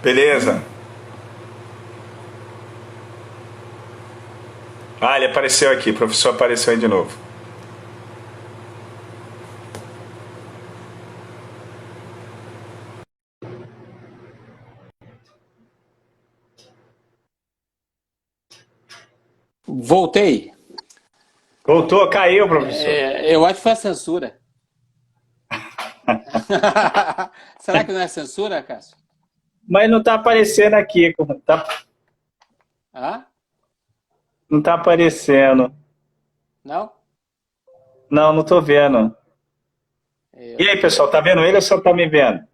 Beleza. Ah, ele apareceu aqui, o professor apareceu aí de novo. Voltei. Voltou, caiu, professor. Eu acho que foi a censura. Será que não é censura, Cássio? Mas não tá aparecendo aqui, Hã? não tá aparecendo. Não? Não, não tô vendo. E Eu- aí, pessoal, tá vendo ele ou só tá me vendo?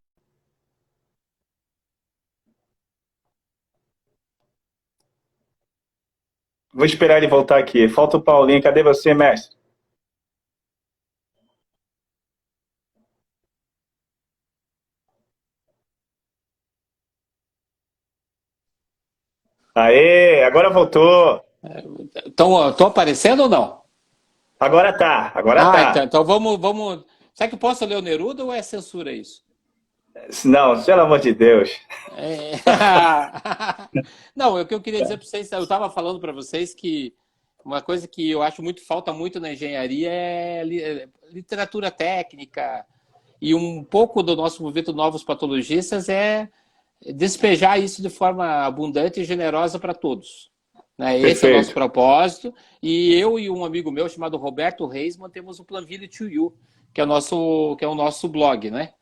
Vou esperar ele voltar aqui. Falta o Paulinho. Cadê você, mestre? Aê, agora voltou. Tô aparecendo ou não? Agora tá, agora Ah, então, tá. então vamos. Será que eu posso ler o Neruda ou é censura isso? Não, pelo amor de Deus. É. Não, o que eu queria dizer para vocês, eu estava falando para vocês que uma coisa que eu acho muito falta muito na engenharia é literatura técnica e um pouco do nosso movimento Novos Patologistas é despejar isso de forma abundante e generosa para todos. Né? Esse é o nosso Perfeito, propósito. E eu e um amigo meu chamado Roberto Reis mantemos o Planville to You, que é o nosso blog, né?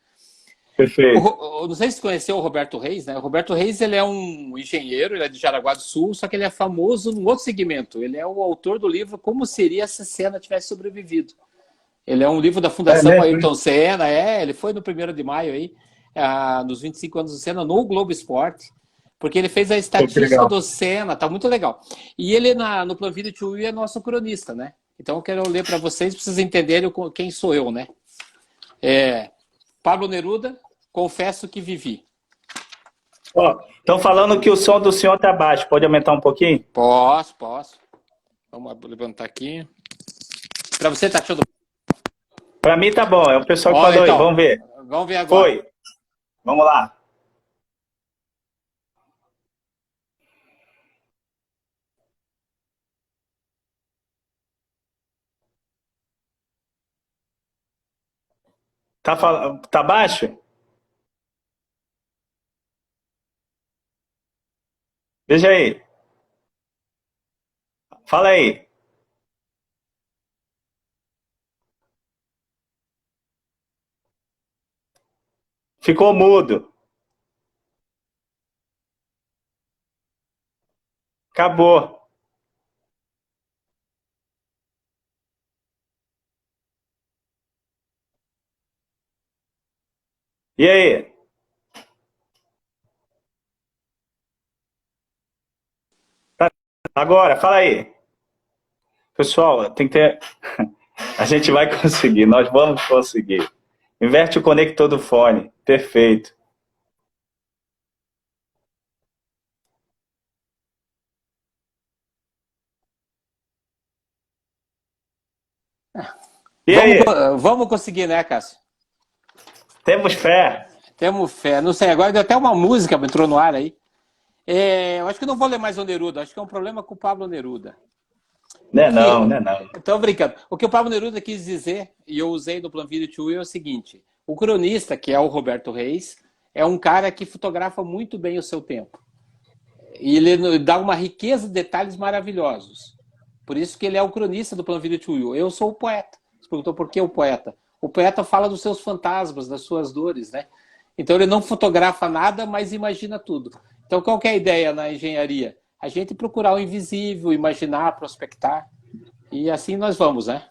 perfeito. Não sei se você conheceu o Roberto Reis, né? O Roberto Reis, ele é um engenheiro, ele é de Jaraguá do Sul, só que ele é famoso num outro segmento. Ele é o autor do livro Como Seria se Senna Tivesse Sobrevivido. Ele é um livro da É Fundação mesmo? Ayrton Senna, ele foi no 1º de maio aí, nos 25 anos do Senna, no Globo Esporte, porque ele fez a Pô, que estatística legal. do Senna, tá muito legal. E ele no Planville to You é nosso cronista, né? Então eu quero ler para vocês entenderem quem sou eu, né? Pablo Neruda, confesso que vivi. Ó, estão falando que o som do senhor tá baixo. Pode aumentar um pouquinho? Posso. Vamos levantar aqui. Para você tá achando... Para mim tá bom. É o pessoal que Olha, falou aí. então, Vamos ver. vamos ver agora. Foi. Vamos lá. Tá baixo? Veja aí. Fala aí. Ficou mudo. Acabou. E aí? Agora, fala aí. Pessoal, tem que ter. A gente vai conseguir, nós vamos conseguir. Inverte o conector do fone. Perfeito. E Vamos, aí? vamos conseguir, né, Cássio? Temos fé? Temos fé. Não sei, agora deu até uma música que entrou no ar aí. Eu acho que não vou ler mais o Neruda, acho que é um problema com o Pablo Neruda. O Né não, que... né não. Estou brincando. O que o Pablo Neruda quis dizer, e eu usei no Planville to You, é o seguinte. O cronista, que é o Roberto Reis, é um cara que fotografa muito bem o seu tempo. E ele dá uma riqueza de detalhes maravilhosos. Por isso que ele é o cronista do Planville to You. Eu sou o poeta. Você perguntou por que o poeta? O poeta fala dos seus fantasmas, das suas dores, né? Então ele não fotografa nada, mas imagina tudo. Então qual que é a ideia na engenharia? A gente procurar o invisível, imaginar, prospectar. E assim nós vamos, né?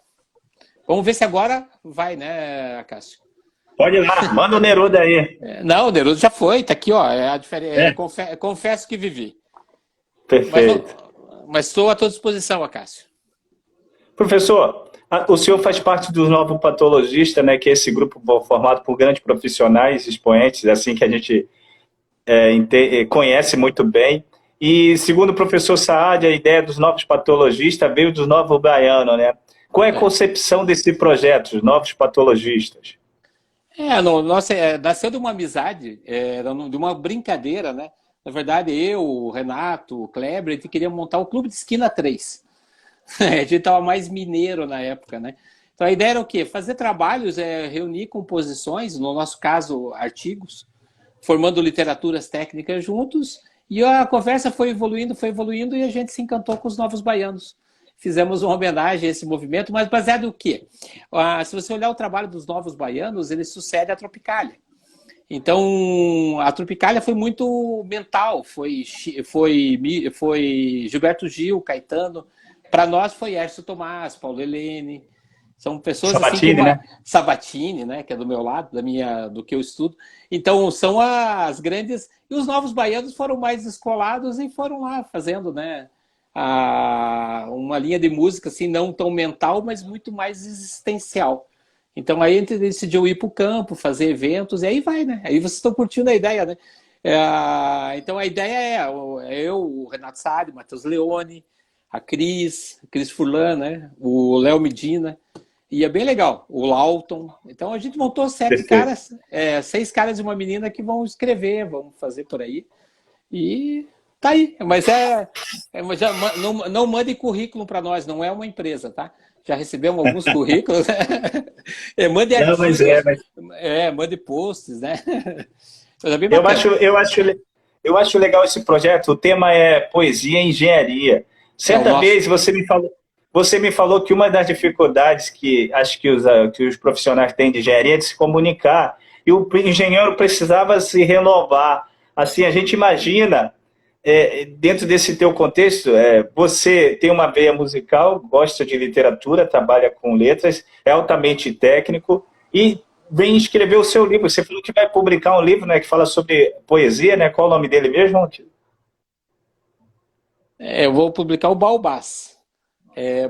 Vamos ver se agora vai, né, Cássio? Pode ir lá, manda o Neruda aí. Não, o Neruda já foi, tá aqui, ó. É, Confesso que vivi. perfeito. Mas estou à tua disposição, Cássio. Professor, o senhor faz parte do Novo Patologista, né, que é esse grupo formado por grandes profissionais, expoentes, assim que a gente conhece muito bem. E, segundo o professor Saad, a ideia dos novos patologistas veio dos novos baianos, né? Qual é a concepção desse projeto, os novos patologistas? Nossa, nasceu de uma amizade, de uma brincadeira, né? Na verdade, eu, o Renato, o Kleber, a gente queria montar o Clube de Esquina 3. A gente estava mais mineiro na época, né? Então a ideia era o quê? Fazer trabalhos, reunir composições, no nosso caso, artigos, formando literaturas técnicas juntos, e a conversa foi evoluindo, e a gente se encantou com os Novos Baianos. Fizemos uma homenagem a esse movimento, mas baseado em quê? Se você olhar o trabalho dos Novos Baianos, ele sucede à Tropicália. Então, a Tropicália foi muito mental, foi Gilberto Gil, Caetano, para nós foi Hércio Tomás, Paulo Helene, são pessoas Sabatini, assim né? Sabatini, né, que é do meu lado, do que eu estudo. Então, são as grandes... E os Novos Baianos foram mais descolados e foram lá fazendo, né, uma linha de música assim, não tão mental, mas muito mais existencial. Então aí a gente decidiu ir para o campo, fazer eventos, e aí vai, né? Aí vocês estão curtindo a ideia, né? Então a ideia é eu, o Renato Sade, o Matheus Leone, a Cris Furlan, né? O Léo Medina, e é bem legal, o Lauton. Então a gente montou 7 caras, 6 caras e uma menina que vão escrever, vão fazer por aí, e tá aí. Mas não mande currículo para nós, não é uma empresa, tá? Já recebemos alguns currículos. Mande Não, artigos, mas mande posts, né? Mas é bem eu bacana. eu acho legal esse projeto. O tema é poesia e engenharia. O Certa nosso. vez você me falou que uma das dificuldades que acho que os profissionais têm de engenharia é de se comunicar. E o engenheiro precisava se renovar. Assim, a gente imagina, dentro desse teu contexto, você tem uma veia musical, gosta de literatura, trabalha com letras, é altamente técnico e vem escrever o seu livro. Você falou que vai publicar um livro, né, que fala sobre poesia, né? Qual o nome dele mesmo? Eu vou publicar o Baobás.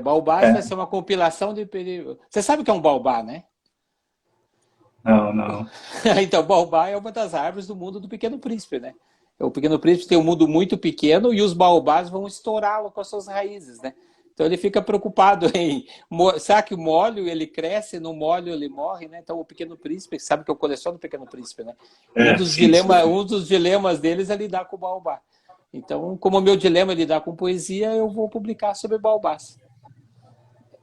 Baobás vai É. ser uma compilação de... Você sabe o que é um baobá, né? Não, não. Então, baobá é uma das árvores do mundo do Pequeno Príncipe, né? O Pequeno Príncipe tem um mundo muito pequeno e os baobás vão estourá-lo com as suas raízes, né? Então ele fica preocupado em... Será que o molho ele cresce, no molho ele morre, né? Então o Pequeno Príncipe, sabe que eu coleciono o Pequeno Príncipe, né? Um dos dilemas deles é lidar com o baobá. Então, como o meu dilema é lidar com poesia, eu vou publicar sobre baobás.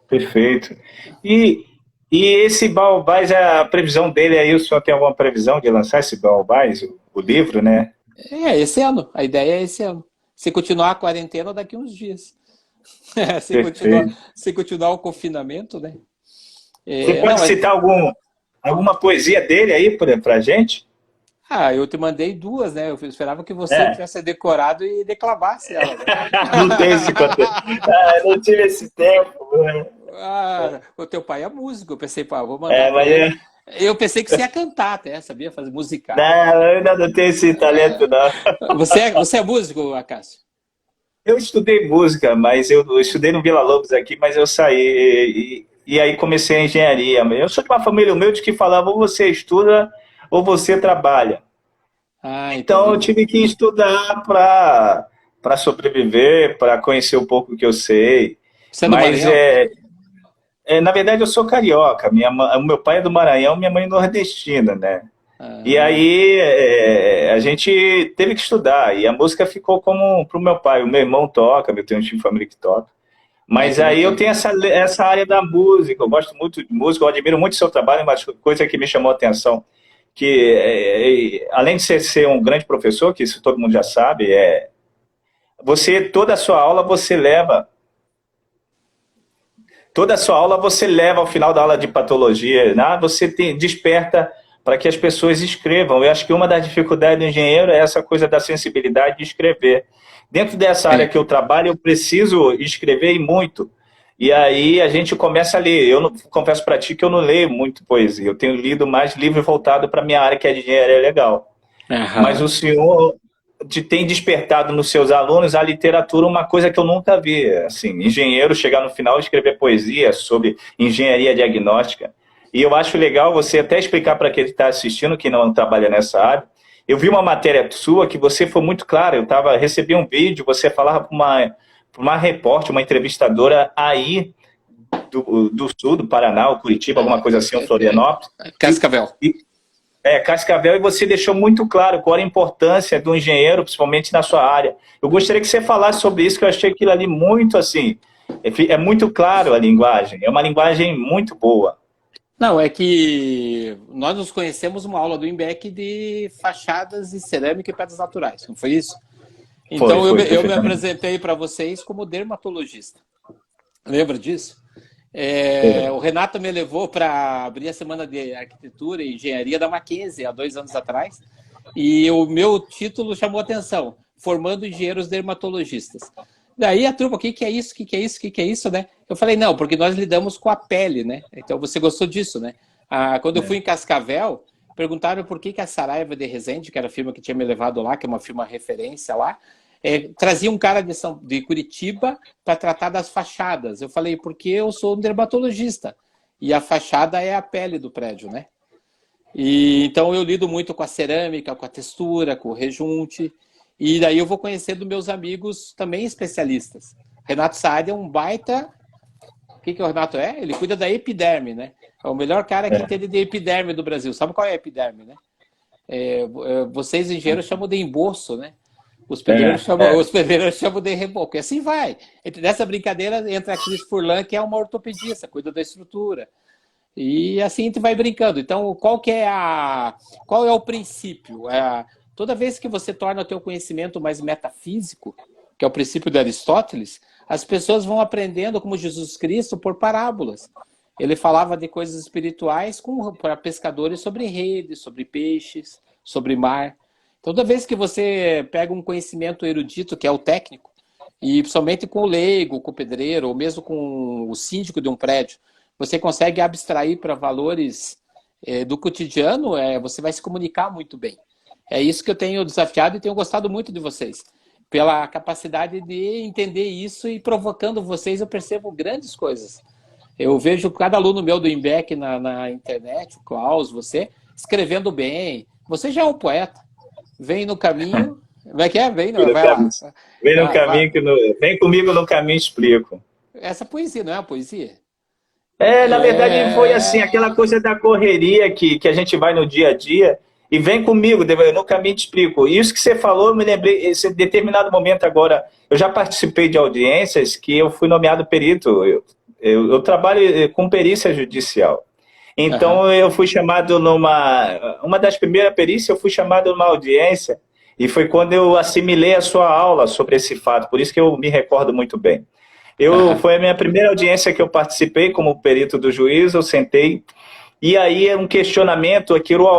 Perfeito. E, e esse Baobás, a previsão dele aí, o senhor tem alguma previsão de lançar esse Baobás, o livro, né? Esse ano. A ideia é esse ano. Se continuar a quarentena, daqui uns dias. Perfeito. Se continuar o confinamento, né? Você pode citar alguma poesia dele aí para a gente? Eu te mandei 2, né? Eu esperava que você tivesse decorado e declamasse ela. Né? Não tem esse conteúdo. Não tive esse tempo. O teu pai é músico. Eu pensei, vou mandar. Eu pensei que você ia cantar até, sabia? Fazer musical. Não, eu ainda não tenho esse talento, não. Você é músico, Acácio? Eu estudei música, mas eu estudei no Vila Lobos aqui, mas eu saí e aí comecei a engenharia. Eu sou de uma família humilde que falava ou você estuda ou você trabalha. Então eu tive que estudar para sobreviver, para conhecer um pouco o que eu sei. Você é do Maranhão? Na verdade eu sou carioca. O meu pai é do Maranhão, minha mãe é nordestina, né? E aí a gente teve que estudar, e a música ficou como para o meu pai. O meu irmão toca, eu tenho um time de família que toca. Mas aí eu tenho essa área da música, eu gosto muito de música, eu admiro muito o seu trabalho, mas coisa que me chamou a atenção, que além de ser um grande professor, que isso todo mundo já sabe, toda a sua aula você leva ao final da aula de patologia, né? Você desperta para que as pessoas escrevam. Eu acho que uma das dificuldades do engenheiro é essa coisa da sensibilidade de escrever. Dentro dessa área que eu trabalho, eu preciso escrever e muito. E aí a gente começa a ler. Eu confesso para ti que eu não leio muito poesia. Eu tenho lido mais livro voltado para a minha área, que é de engenharia legal. Mas o senhor tem despertado nos seus alunos a literatura, uma coisa que eu nunca vi. Assim, engenheiro chegar no final e escrever poesia sobre engenharia diagnóstica. E eu acho legal você até explicar para quem está assistindo, que não trabalha nessa área. Eu vi uma matéria sua que você foi muito clara. Recebi um vídeo, você falava para uma repórter, uma entrevistadora aí do sul, do Paraná, ou Curitiba, alguma coisa assim, ou Florianópolis. Cascavel. Cascavel, e você deixou muito claro qual era a importância do engenheiro, principalmente na sua área. Eu gostaria que você falasse sobre isso, que eu achei aquilo ali muito assim, é muito claro a linguagem, é uma linguagem muito boa. Não, é que nós nos conhecemos uma aula do IMBEC de fachadas e cerâmica e pedras naturais, não foi isso? Então eu me apresentei para vocês como dermatologista. Lembra disso? O Renato me levou para abrir a Semana de Arquitetura e Engenharia da Mackenzie, há 2 anos atrás, e o meu título chamou atenção, Formando Engenheiros Dermatologistas. Daí a turma, o que é isso, o que é isso, o que é isso, né? Eu falei, não, porque nós lidamos com a pele, né? Então você gostou disso, né? Quando eu fui em Cascavel, perguntaram por que a Saraiva de Resende, que era a firma que tinha me levado lá, que é uma firma referência lá, trazia um cara de Curitiba para tratar das fachadas. Eu falei, porque eu sou um dermatologista e a fachada é a pele do prédio, né? E então eu lido muito com a cerâmica, com a textura, com o rejunte, e daí eu vou conhecendo meus amigos também especialistas. Renato Saad é um baita... O que o Renato é? Ele cuida da epiderme, né? É o melhor cara que entende de epiderme do Brasil. Sabe qual é a epiderme, né? Vocês engenheiros chamam de emboço, né? Os pedreiros chamam de reboco. E assim vai. Nessa brincadeira entra a Cris Furlan, que é uma ortopedista, cuida da estrutura. E assim a gente vai brincando. Então, qual é o princípio? Toda vez que você torna o teu conhecimento mais metafísico, que é o princípio de Aristóteles, as pessoas vão aprendendo, como Jesus Cristo, por parábolas. Ele falava de coisas espirituais para pescadores sobre redes, sobre peixes, sobre mar. Toda vez que você pega um conhecimento erudito, que é o técnico, e principalmente com o leigo, com o pedreiro, ou mesmo com o síndico de um prédio, você consegue abstrair para valores do cotidiano, você vai se comunicar muito bem. É isso que eu tenho desafiado e tenho gostado muito de vocês. Pela capacidade de entender isso e provocando vocês, eu percebo grandes coisas. Eu vejo cada aluno meu do IMBEC na internet, o Klaus, você, escrevendo bem. Você já é um poeta. Vem no caminho... Como é que é? Vem no caminho, vem comigo no caminho, explico. Essa poesia, não é uma poesia? Na verdade, foi assim, aquela coisa da correria que a gente vai no dia a dia, e vem comigo, no caminho te explico. Isso que você falou, eu me lembrei, esse determinado momento agora, eu já participei de audiências que eu fui nomeado perito, eu trabalho com perícia judicial. Então, eu fui chamado uma das primeiras perícias, eu fui chamado numa audiência, e foi quando eu assimilei a sua aula sobre esse fato, por isso que eu me recordo muito bem. Foi a minha primeira audiência que eu participei como perito do juízo, eu sentei, e aí um questionamento,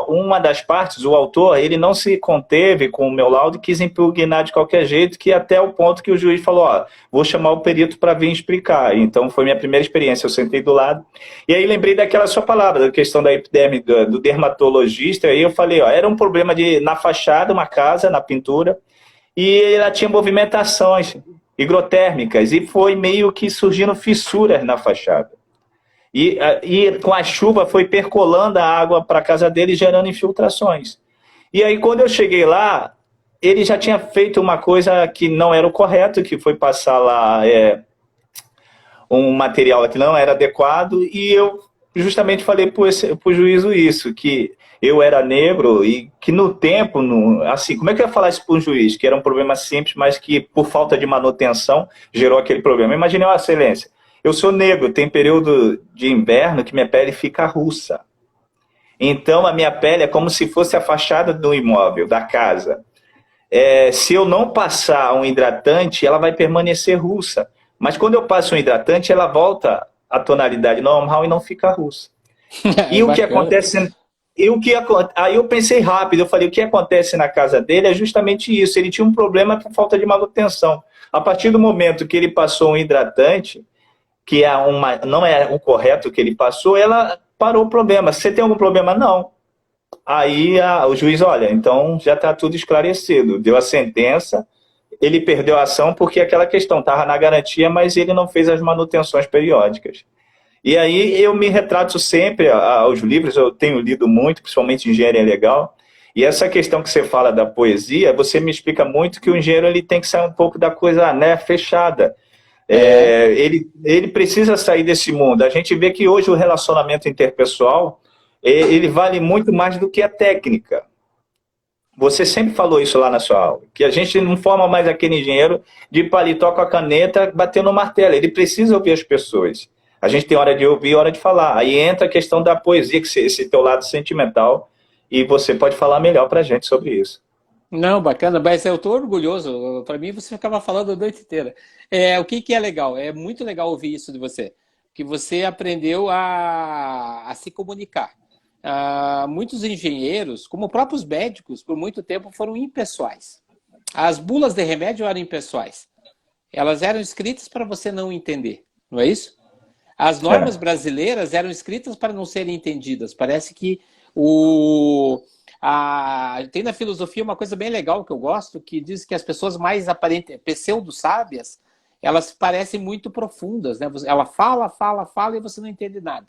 uma das partes, o autor, ele não se conteve com o meu laudo e quis impugnar de qualquer jeito, que até o ponto que o juiz falou, vou chamar o perito para vir explicar. Então foi minha primeira experiência, eu sentei do lado, e aí lembrei daquela sua palavra, da questão da epiderme do dermatologista, e aí eu falei, era um problema na fachada, uma casa, na pintura, e ela tinha movimentações higrotérmicas, e foi meio que surgindo fissuras na fachada. E com a chuva foi percolando a água para a casa dele, gerando infiltrações. E aí, quando eu cheguei lá, ele já tinha feito uma coisa que não era o correto, que foi passar lá um material que não era adequado, e eu justamente falei para o juízo isso, que eu era negro e que no tempo, assim, como é que eu ia falar isso para um juiz? Que era um problema simples, mas que por falta de manutenção gerou aquele problema. Imaginei, excelência, eu sou negro, tem período de inverno que minha pele fica russa. Então, a minha pele é como se fosse a fachada do imóvel, da casa. Se eu não passar um hidratante, ela vai permanecer russa. Mas quando eu passo um hidratante, ela volta à tonalidade normal e não fica russa. E o que acontece... Aí eu pensei rápido, eu falei, o que acontece na casa dele é justamente isso. Ele tinha um problema por falta de manutenção. A partir do momento que ele passou um hidratante, que não é o correto que ele passou, ela parou o problema. Você tem algum problema? Não. Aí o juiz, olha, então já está tudo esclarecido. Deu a sentença, ele perdeu a ação porque aquela questão estava na garantia, mas ele não fez as manutenções periódicas. E aí eu me retrato sempre aos livros, eu tenho lido muito, principalmente Engenharia Legal, e essa questão que você fala da poesia, você me explica muito que o engenheiro ele tem que sair um pouco da coisa fechada. Ele precisa sair desse mundo. A gente vê que hoje o relacionamento interpessoal ele vale muito mais do que a técnica. Você sempre falou isso lá na sua aula, que a gente não forma mais aquele engenheiro de paletó com a caneta batendo o martelo, ele precisa ouvir as pessoas. A gente tem hora de ouvir e hora de falar. Aí entra a questão da poesia, que esse teu lado sentimental, e você pode falar melhor para a gente sobre isso. Não, bacana, mas eu estou orgulhoso. Para mim, você ficava falando a noite inteira. O que, que é legal? É muito legal ouvir isso de você, que você aprendeu a se comunicar. Muitos engenheiros, como próprios médicos, por muito tempo foram impessoais. As bulas de remédio eram impessoais. Elas eram escritas para você não entender, não é isso? As normas brasileiras eram escritas para não serem entendidas. Parece que tem na filosofia uma coisa bem legal que eu gosto, que diz que as pessoas mais aparentes, pseudo-sábias, elas parecem muito profundas, né? Ela fala, fala, fala e você não entende nada.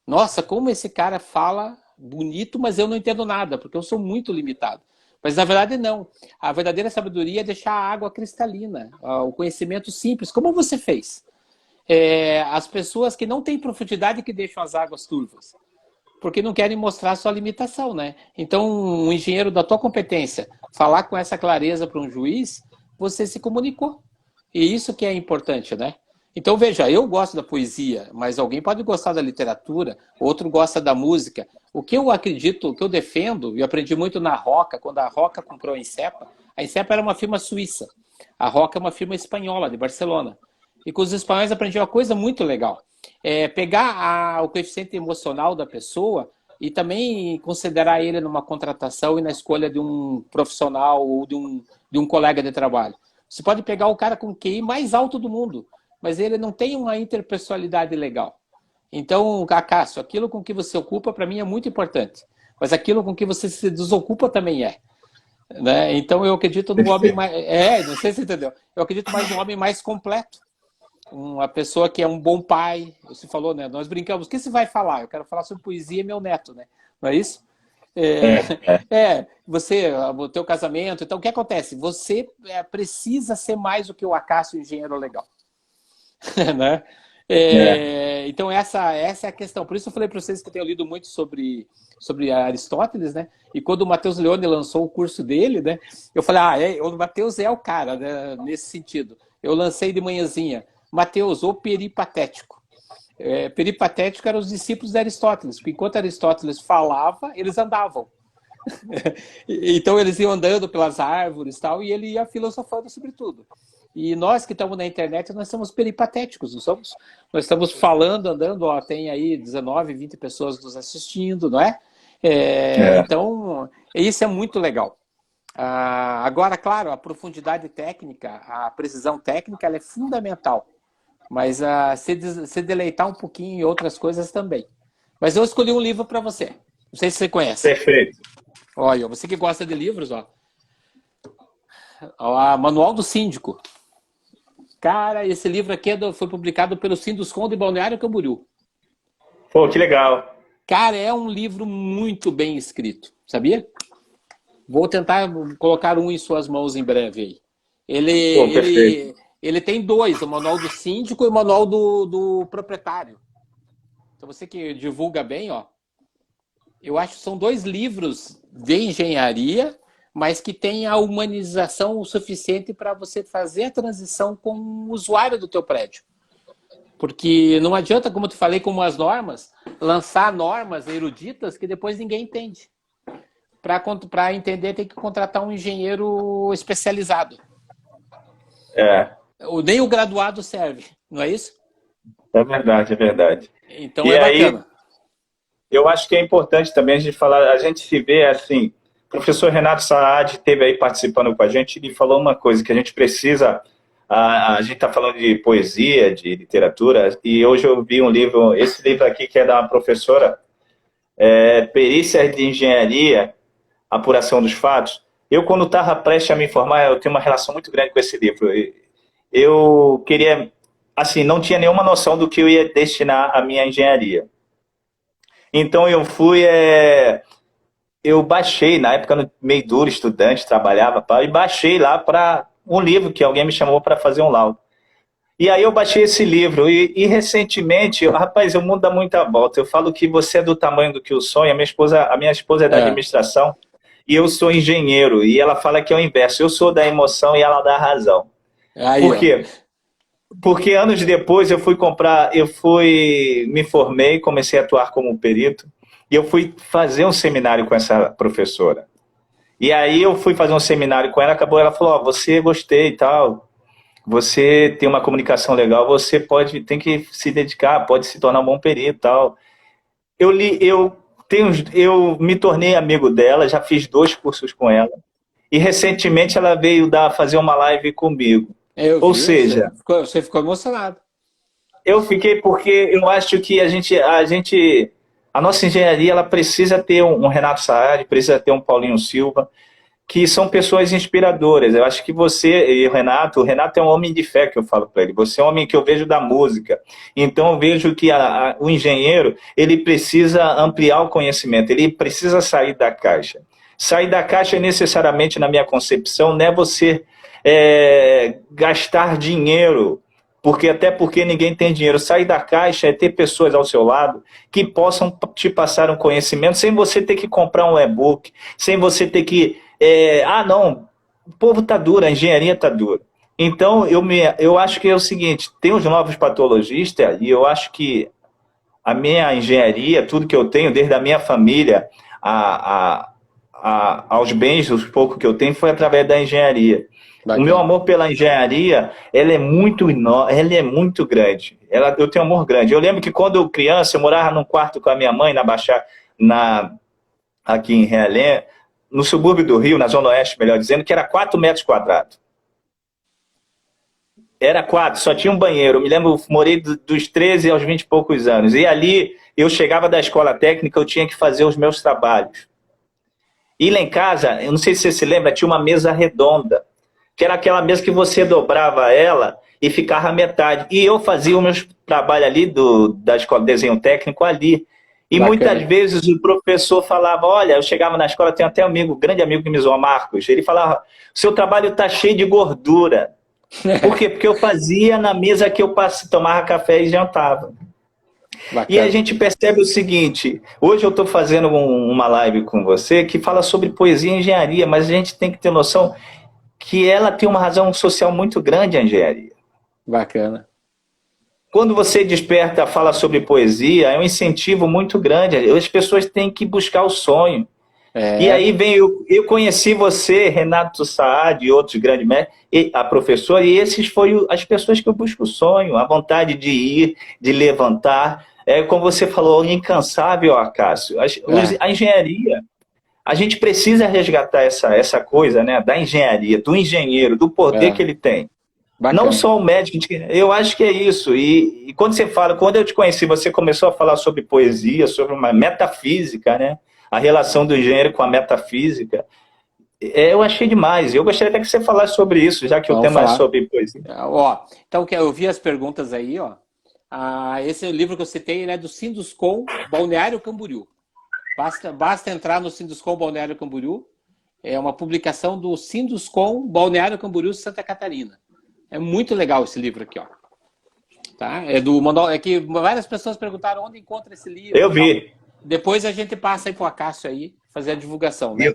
Nossa, como esse cara fala bonito, mas eu não entendo nada, porque eu sou muito limitado. Mas na verdade não. A verdadeira sabedoria é deixar a água cristalina, o conhecimento simples, como você fez. As pessoas que não têm profundidade que deixam as águas turvas, porque não querem mostrar sua limitação, né? Então, um engenheiro da tua competência, falar com essa clareza para um juiz, você se comunicou. E isso que é importante, né? Então, veja, eu gosto da poesia, mas alguém pode gostar da literatura, outro gosta da música. O que eu acredito, o que eu defendo, e eu aprendi muito na Roca, quando a Roca comprou a Insepa era uma firma suíça. A Roca é uma firma espanhola, de Barcelona. E com os espanhóis aprendi uma coisa muito legal. Pegar o coeficiente emocional da pessoa e também considerar ele numa contratação e na escolha de um profissional ou de um colega de trabalho. Você pode pegar o cara com o QI mais alto do mundo, mas ele não tem uma interpessoalidade legal. Então, Cássio, aquilo com que você ocupa, para mim, é muito importante. Mas aquilo com que você se desocupa também é. Né? Então, eu acredito no homem mais... não sei se você entendeu. Eu acredito mais no homem mais completo. Uma pessoa que é um bom pai. Você falou, né? Nós brincamos. O que você vai falar? Eu quero falar sobre poesia e meu neto, né? Não é isso? O teu casamento. Então, o que acontece? Você precisa ser mais do que o Cássio, engenheiro legal. Né? Então, essa é a questão. Por isso eu falei para vocês que eu tenho lido muito sobre Aristóteles, né? E quando o Matheus Leone lançou o curso dele, né? Eu falei, o Matheus é o cara, né? Nesse sentido. Eu lancei de manhãzinha. Matheus, o peripatético. Peripatético eram os discípulos de Aristóteles, porque enquanto Aristóteles falava, eles andavam. Então eles iam andando pelas árvores e tal, e ele ia filosofando sobre tudo. E nós que estamos na internet, nós somos peripatéticos, não somos? Nós estamos falando, andando, tem aí 19, 20 pessoas nos assistindo, não é? Então, isso é muito legal. Agora, claro, a profundidade técnica, a precisão técnica, ela é fundamental. Mas se deleitar um pouquinho em outras coisas também. Mas eu escolhi um livro para você. Não sei se você conhece. Perfeito. Olha, você que gosta de livros, Manual do Síndico. Cara, esse livro aqui foi publicado pelo Sinduscon de Balneário Camboriú. Pô, que legal. Cara, é um livro muito bem escrito, sabia? Vou tentar colocar um em suas mãos em breve aí. Ele tem dois, o Manual do Síndico e o Manual do Proprietário. Então você que divulga bem, eu acho que são dois livros de engenharia, mas que tem a humanização o suficiente para você fazer a transição com o usuário do teu prédio. Porque não adianta, como eu te falei, como as normas, lançar normas eruditas que depois ninguém entende. Para entender, tem que contratar um engenheiro especializado. Nem o graduado serve, não é isso? É verdade, é verdade. Então é bacana. Aí, eu acho que é importante também a gente falar, a gente se vê assim, o professor Renato Saad esteve aí participando com a gente e falou uma coisa, que a gente precisa, a gente está falando de poesia, de literatura, e hoje eu vi um livro, esse livro aqui que é da professora, Perícias de Engenharia, Apuração dos Fatos. Eu, quando estava prestes a me formar, eu tenho uma relação muito grande com esse livro. Eu queria, assim, não tinha nenhuma noção do que eu ia destinar à minha engenharia. Então eu eu baixei, na época meio duro, estudante, trabalhava, e baixei lá para um livro que alguém me chamou para fazer um laudo. E aí eu baixei esse livro e recentemente, rapaz, o mundo dá muita volta. Eu falo que você é do tamanho do que o sonho. A minha esposa é da É. administração e eu sou engenheiro. E ela fala que é o inverso. Eu sou da emoção e ela dá razão. Aí, Por ó. quê? Porque anos depois me formei, comecei a atuar como perito e eu fui fazer um seminário com essa professora. E aí eu fui fazer um seminário com ela, acabou, ela falou, ó, você gostei e tal, você tem uma comunicação legal, você tem que se dedicar, pode se tornar um bom perito e tal. Eu me tornei amigo dela, já fiz 2 cursos com ela, e recentemente ela veio fazer uma live comigo. Eu Ou vi, seja, você ficou emocionado. eu fiquei porque eu acho que a nossa engenharia, ela precisa ter um Renato Saad, precisa ter um Paulinho Silva, que são pessoas inspiradoras. Eu acho que você e o Renato é um homem de fé, que eu falo para ele. Você é um homem que eu vejo da música. Então eu vejo que o engenheiro, ele precisa ampliar o conhecimento, ele precisa sair da caixa. Sair da caixa necessariamente, na minha concepção, não é você gastar dinheiro, até porque ninguém tem dinheiro. Sair da caixa é ter pessoas ao seu lado que possam te passar um conhecimento sem você ter que comprar um e-book, sem você ter que não, o povo está duro, a engenharia está dura. Então, eu acho que é o seguinte, tem os novos patologistas e eu acho que a minha engenharia, tudo que eu tenho, desde a minha família aos bens, os poucos que eu tenho, foi através da engenharia. O meu Bacana. amor pela engenharia, ela é muito grande. Eu tenho um amor grande. Eu lembro que quando eu criança, eu morava num quarto com a minha mãe aqui em Realengo, no subúrbio do Rio, na Zona Oeste, melhor dizendo, que era 4 metros quadrados. Era 4, só tinha um banheiro. Eu me lembro, morei dos 13 aos 20 e poucos anos. E ali, eu chegava da escola técnica, eu tinha que fazer os meus trabalhos. E lá em casa, eu não sei se você se lembra, tinha uma mesa redonda, que era aquela mesa que você dobrava ela e ficava a metade. E eu fazia os meus trabalhos ali da escola de desenho técnico ali. E muitas Bacana. vezes o professor falava, olha, eu chegava na escola, tem até um grande amigo que me zoou, Marcos, ele falava, seu trabalho está cheio de gordura. Por quê? Porque eu fazia na mesa que eu tomava café e jantava. E a Bacana. gente percebe o seguinte, hoje eu estou fazendo uma live com você que fala sobre poesia e engenharia, mas a gente tem que ter noção que ela tem uma razão social muito grande, a engenharia. Bacana. Quando você desperta, fala sobre poesia, é um incentivo muito grande. As pessoas têm que buscar o sonho. E É, aí eu conheci você, Renato Saad e outros grandes mestres, a professora, e esses foram as pessoas que eu busco o sonho, a vontade de ir, de levantar. Como você falou, incansável, Acácio. é. A engenharia, a gente precisa resgatar essa coisa, né, da engenharia, do engenheiro, do poder que É. ele tem. Não Bacana. só o médico, eu acho que é isso. E quando eu te conheci, você começou a falar sobre poesia, sobre uma metafísica, né? A relação do engenheiro com a metafísica. Eu achei demais. Eu gostaria até que você falasse sobre isso, já que o Vamos tema é falar. sobre poesia. Ó, então, eu vi as perguntas aí, ó. Esse livro que eu citei, ele é do Sinduscom Balneário Camboriú. Basta entrar no Sinduscom Balneário Camboriú. É uma publicação do Sinduscom Balneário Camboriú, Santa Catarina. É muito legal esse livro aqui, ó. Tá? É que várias pessoas perguntaram onde encontra esse livro Eu e tal. vi. Depois a gente passa aí pro Acácio aí, fazer a divulgação, né?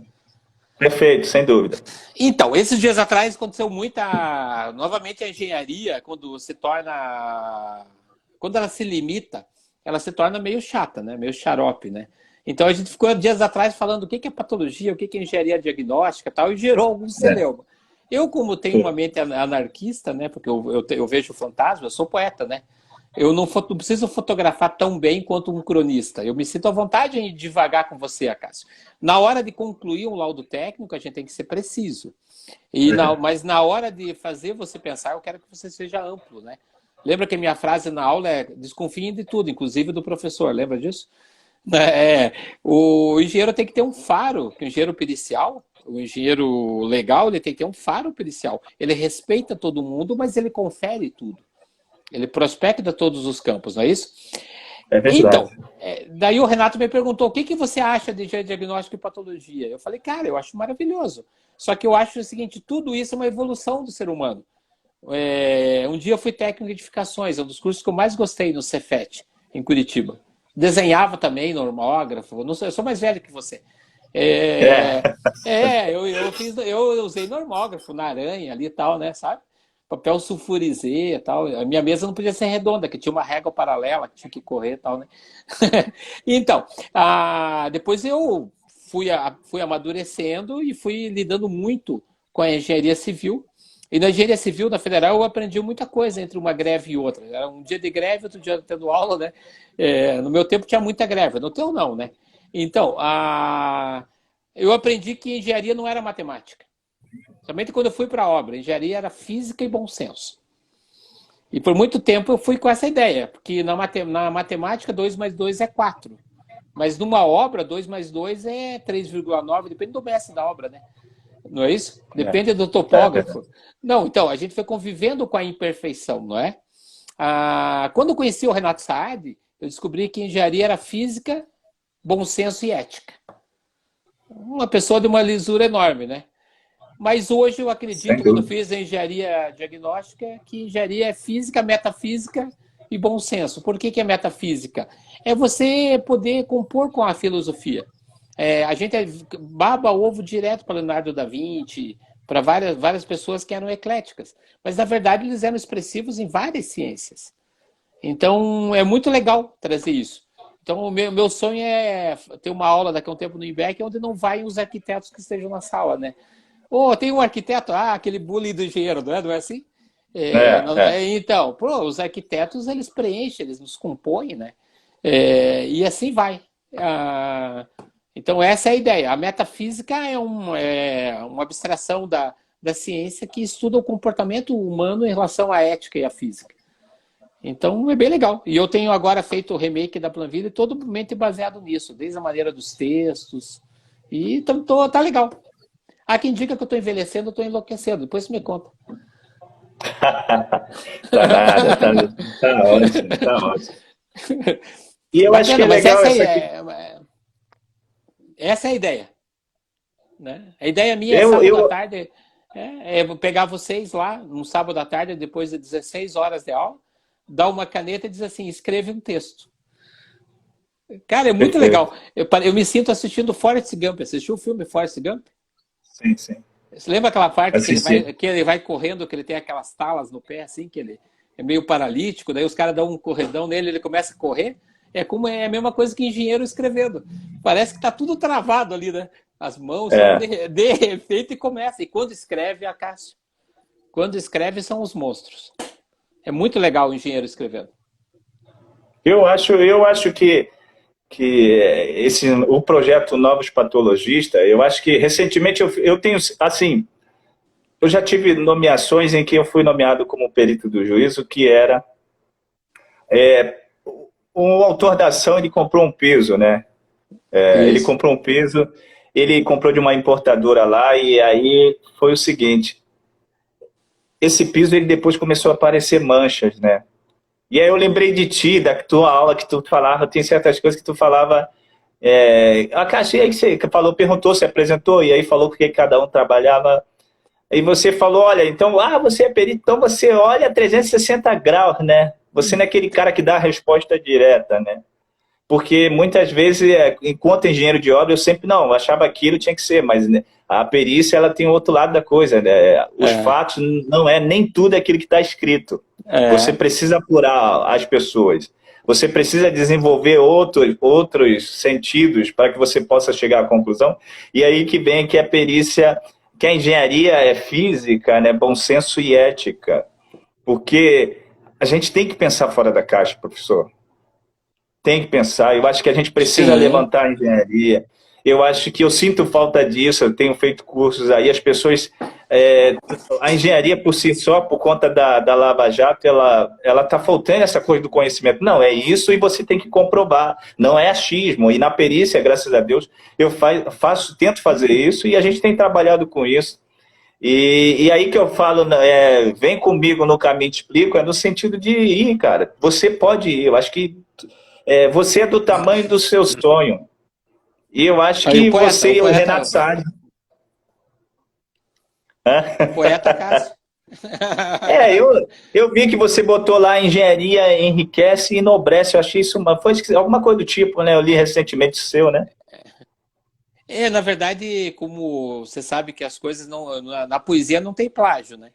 Perfeito, sem dúvida. Então, esses dias atrás aconteceu muita. Novamente, a engenharia, quando se torna. Quando ela se limita, ela se torna meio chata, né? Meio xarope, né? Então, a gente ficou dias atrás falando o que é patologia, o que é engenharia diagnóstica e tal, e gerou algum celeuma. Eu, como tenho uma mente anarquista, né? Porque eu vejo fantasma, eu sou poeta, né? Eu não preciso fotografar tão bem quanto um cronista. Eu me sinto à vontade em ir devagar com você, Acácio. Na hora de concluir um laudo técnico, a gente tem que ser preciso. Mas na hora de fazer você pensar, eu quero que você seja amplo, né? Lembra que a minha frase na aula é desconfiem de tudo, inclusive do professor. Lembra disso? O engenheiro tem que ter um faro, o engenheiro pericial, o engenheiro legal, ele tem que ter um faro pericial. Ele respeita todo mundo, mas ele confere tudo. Ele prospecta todos os campos, não é isso? É verdade. Então, daí o Renato me perguntou o que você acha de diagnóstico e patologia? Eu falei, cara, eu acho maravilhoso. Só que eu acho o seguinte, tudo isso é uma evolução do ser humano. Um dia eu fui técnico de edificações, é um dos cursos que eu mais gostei no Cefet, em Curitiba. Desenhava também, normógrafo, não sei, eu sou mais velho que você. É. Eu usei normógrafo na Aranha ali e tal, né, sabe? Papel sulfurizê e tal. A minha mesa não podia ser redonda, que tinha uma régua paralela que tinha que correr e tal, né? Então, depois eu fui amadurecendo e fui lidando muito com a engenharia civil. E na engenharia civil, na federal, eu aprendi muita coisa entre uma greve e outra. Era um dia de greve, outro dia tendo aula, né? No meu tempo tinha muita greve, no teu não, né? Então, eu aprendi que engenharia não era matemática. Somente quando eu fui para a obra, engenharia era física e bom senso. E por muito tempo eu fui com essa ideia, porque na matemática 2 mais 2 é 4. Mas numa obra, 2 mais 2 é 3,9, depende do mestre da obra, né? Não é isso? Depende do topógrafo. Não, então, a gente foi convivendo com a imperfeição, não é? Quando eu conheci o Renato Saad, eu descobri que engenharia era física, bom senso e ética. Uma pessoa de uma lisura enorme, né? Mas hoje eu acredito, quando eu fiz a engenharia diagnóstica, que engenharia é física, metafísica e bom senso. Por que é metafísica? É você poder compor com a filosofia. A gente baba ovo direto para Leonardo da Vinci, para várias pessoas que eram ecléticas. Mas, na verdade, eles eram expressivos em várias ciências. Então, é muito legal trazer isso. Então, o meu sonho é ter uma aula daqui a um tempo no IMBEC, onde não vai os arquitetos que estejam na sala, né? Tem um arquiteto, aquele bullying do engenheiro, não é assim? Então, os arquitetos, eles preenchem, eles nos compõem, né? E assim vai. Então, essa é a ideia. A metafísica é uma abstração da ciência que estuda o comportamento humano em relação à ética e à física. Então, é bem legal. E eu tenho agora feito o remake da Planville totalmente baseado nisso, desde a maneira dos textos. E tá legal. Há quem diga que eu estou envelhecendo, eu estou enlouquecendo. Depois você me conta. Tá nada, tá ótimo, tá ótimo. E eu acho que é legal essa é a ideia. Né? A ideia minha é sábado à tarde, pegar vocês lá, no sábado à tarde, depois de 16 horas de aula, dar uma caneta e dizer assim, escreve um texto. Cara, é muito legal. Eu me sinto assistindo Forrest Gump. Assistiu o filme Forrest Gump? Sim, sim. Você lembra aquela parte que ele vai correndo, que ele tem aquelas talas no pé, assim, que ele é meio paralítico, daí os caras dão um corredão nele, ele começa a correr? É a mesma coisa que engenheiro escrevendo. Parece que tá tudo travado ali, né? As mãos, de repente começa. E quando escreve, a Cássio. Quando escreve, são os monstros. É muito legal o engenheiro escrevendo. Eu acho que o projeto Novos Patologistas, eu acho que recentemente eu tenho, assim, eu já tive nomeações em que eu fui nomeado como perito do juízo, que era o autor da ação, ele comprou um piso, né? Ele comprou um piso, ele comprou de uma importadora lá, e aí foi o seguinte, esse piso ele depois começou a aparecer manchas, né? E aí eu lembrei de ti, da tua aula que tu falava, tem certas coisas que tu falava, a caixinha que você falou, perguntou, se apresentou, e aí falou porque cada um trabalhava. E você falou, olha, então, você é perito, então você olha 360 graus, né? Você não é aquele cara que dá a resposta direta, né? Porque muitas vezes, enquanto engenheiro de obra, eu sempre, não, achava aquilo, tinha que ser, mas né, a perícia, ela tem o outro lado da coisa, né? Os fatos, não nem tudo é aquilo que está escrito. Você precisa apurar as pessoas. Você precisa desenvolver outros sentidos para que você possa chegar à conclusão. E aí que vem que a perícia, que a engenharia é física, né? Bom senso e ética. Porque a gente tem que pensar fora da caixa, professor. Tem que pensar. Eu acho que a gente precisa levantar a engenharia. Eu acho que eu sinto falta disso. Eu tenho feito cursos aí. As pessoas... a engenharia por si só, por conta da Lava Jato, ela está faltando essa coisa do conhecimento. Não, é isso e você tem que comprovar. Não é achismo. E na perícia, graças a Deus, eu tento fazer isso e a gente tem trabalhado com isso. E aí que eu falo, vem comigo no caminho, te explico, no sentido de ir, cara. Você pode ir. Eu acho que você é do tamanho do seu sonho. E eu acho que você e o Renato Saad... O poeta Cássio. É, eu vi que você botou lá engenharia enriquece e enobrece. Eu achei isso foi alguma coisa do tipo, né? Eu li recentemente o seu, né? Na verdade, como você sabe que as coisas não. Na poesia não tem plágio, né?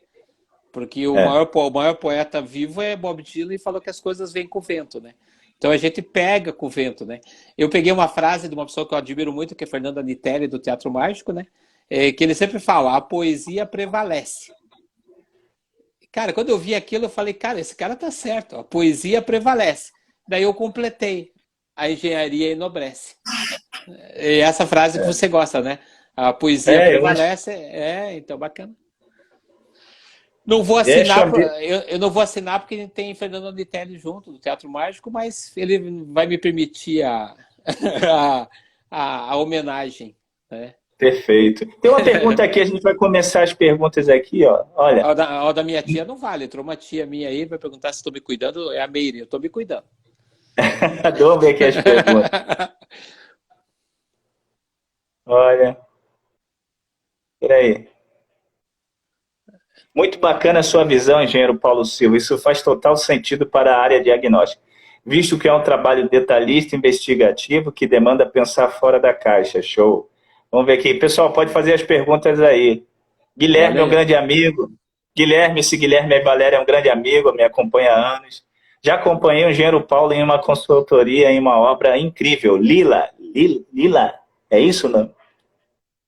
Porque É, o maior poeta vivo é Bob Dylan e falou que as coisas vêm com o vento, né? Então a gente pega com o vento, né? Eu peguei uma frase de uma pessoa que eu admiro muito, que é Fernando Anitelli, do Teatro Mágico, né? Que ele sempre fala: a poesia prevalece. Cara, quando eu vi aquilo, eu falei: cara, esse cara tá certo, a poesia prevalece. Daí eu completei: a engenharia enobrece. E essa frase que você gosta, né? A poesia eu acho. prevalece, então bacana. Não vou Deixa assinar, eu ver. eu não vou assinar porque tem Fernando Anitelli junto do Teatro Mágico, mas ele vai me permitir a, a homenagem, né? Perfeito. Tem uma pergunta aqui, a gente vai começar as perguntas aqui, ó. Olha, A da minha tia não vale. Entrou uma tia minha aí, vai perguntar se estou me cuidando. É a Meire, eu estou me cuidando. vamos ver aqui as perguntas. Olha, peraí. Muito bacana a sua visão, engenheiro Paulo Silva. Isso faz total sentido para a área diagnóstica, visto que é um trabalho detalhista, investigativo, que demanda pensar fora da caixa. Show. Vamos ver aqui. Pessoal, pode fazer as perguntas aí. Guilherme Olha é um aí. grande amigo. Guilherme, esse Guilherme Valério é um grande amigo, me acompanha há anos. Já acompanhei o engenheiro Paulo em uma consultoria, em uma obra incrível. Lila. Lila. É isso, não?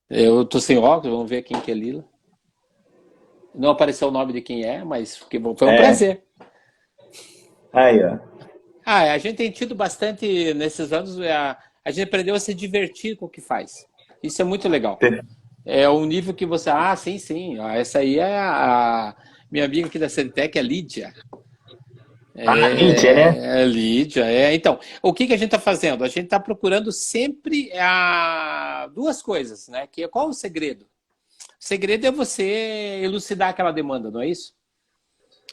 Eu estou sem óculos, vamos ver quem que é Lila. Não apareceu o nome de quem é, mas foi um É. prazer. Aí, ó. A gente tem tido bastante, nesses anos, a gente aprendeu a se divertir com o que faz. Isso é muito legal. É um nível que você. Ah, sim, sim. Essa aí é a minha amiga aqui da Centec, a Lídia. A mídia, né? Lídia, Então, o que a gente está fazendo? A gente está procurando sempre duas coisas, né? Que qual o segredo? O segredo é você elucidar aquela demanda, não é isso?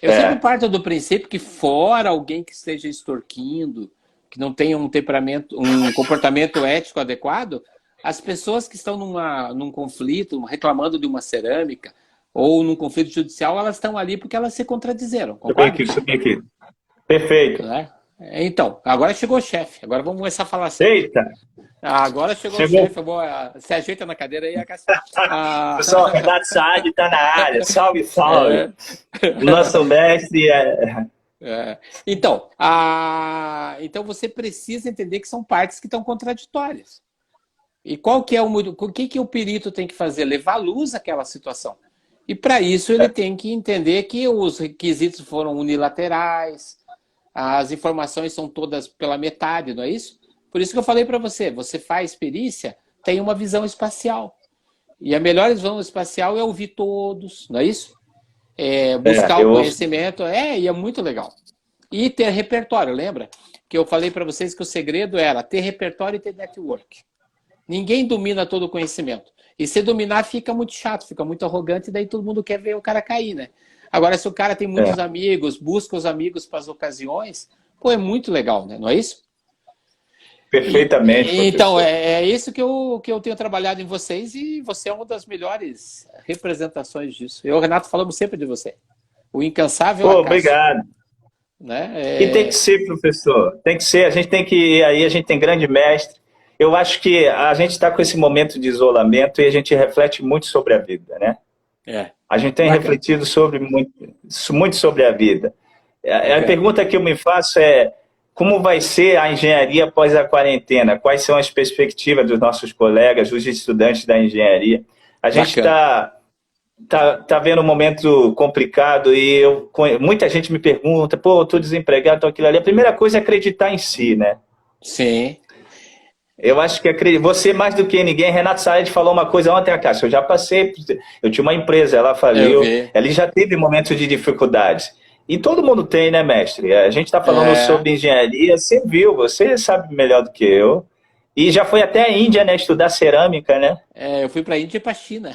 Eu sempre É. parto do princípio que fora alguém que esteja extorquindo, que não tenha um temperamento, um comportamento ético adequado, as pessoas que estão num conflito, reclamando de uma cerâmica ou num conflito judicial, elas estão ali porque elas se contradizeram, concorda? Subi aqui. Perfeito. Né? Então, agora chegou o chefe. Agora vamos começar a falar sério. Eita, Agora chegou o chegou. chefe. Se ajeita na cadeira aí, Cássio. Ah, Pessoal, Renato Saad está na área. Salve, salve. é, O nosso mestre Então, então você precisa entender que são partes que estão contraditórias. E qual que é o que o perito tem que fazer? Levar à luz àquela situação. E para isso ele tem que entender que os requisitos foram unilaterais, as informações são todas pela metade, não é isso? Por isso que eu falei para você, você faz perícia, tem uma visão espacial. E a melhor visão espacial é ouvir todos, não é isso? Buscar o eu conhecimento, e é muito legal. E ter repertório, lembra? Que eu falei para vocês que o segredo era ter repertório e ter network. Ninguém domina todo o conhecimento. E se dominar, fica muito chato, fica muito arrogante, e daí todo mundo quer ver o cara cair, né? Agora, se o cara tem muitos amigos, busca os amigos para as ocasiões, pô, é muito legal, né? Não é isso? perfeitamente, Então, professor. é isso que eu tenho trabalhado em vocês e você é uma das melhores representações disso. Eu e o Renato falamos sempre de você. O incansável Pô, Acácio. obrigado. Né? E tem que ser, professor. Tem que ser. A gente tem que ir aí, a gente tem grande mestre. Eu acho que a gente está com esse momento de isolamento e a gente reflete muito sobre a vida, né? A gente tem Bacana. refletido muito sobre a vida. A Bacana. pergunta que eu me faço é como vai ser a engenharia após a quarentena? Quais são as perspectivas dos nossos colegas, dos estudantes da engenharia? A gente Bacana. tá vendo um momento complicado e muita gente me pergunta, pô, eu tô desempregado, tô aquilo ali. A primeira coisa é acreditar em si, né? Sim. Eu acho que você mais do que ninguém, Renato Saad falou uma coisa ontem, a Cássia, eu já passei, eu tinha uma empresa, ela Eu faliu, vi. ela já teve momentos de dificuldades. E todo mundo tem, né, mestre? A gente está falando É, sobre engenharia, você viu, você sabe melhor do que eu. E já foi até a Índia, né, estudar cerâmica, né? eu fui para a Índia e para a China.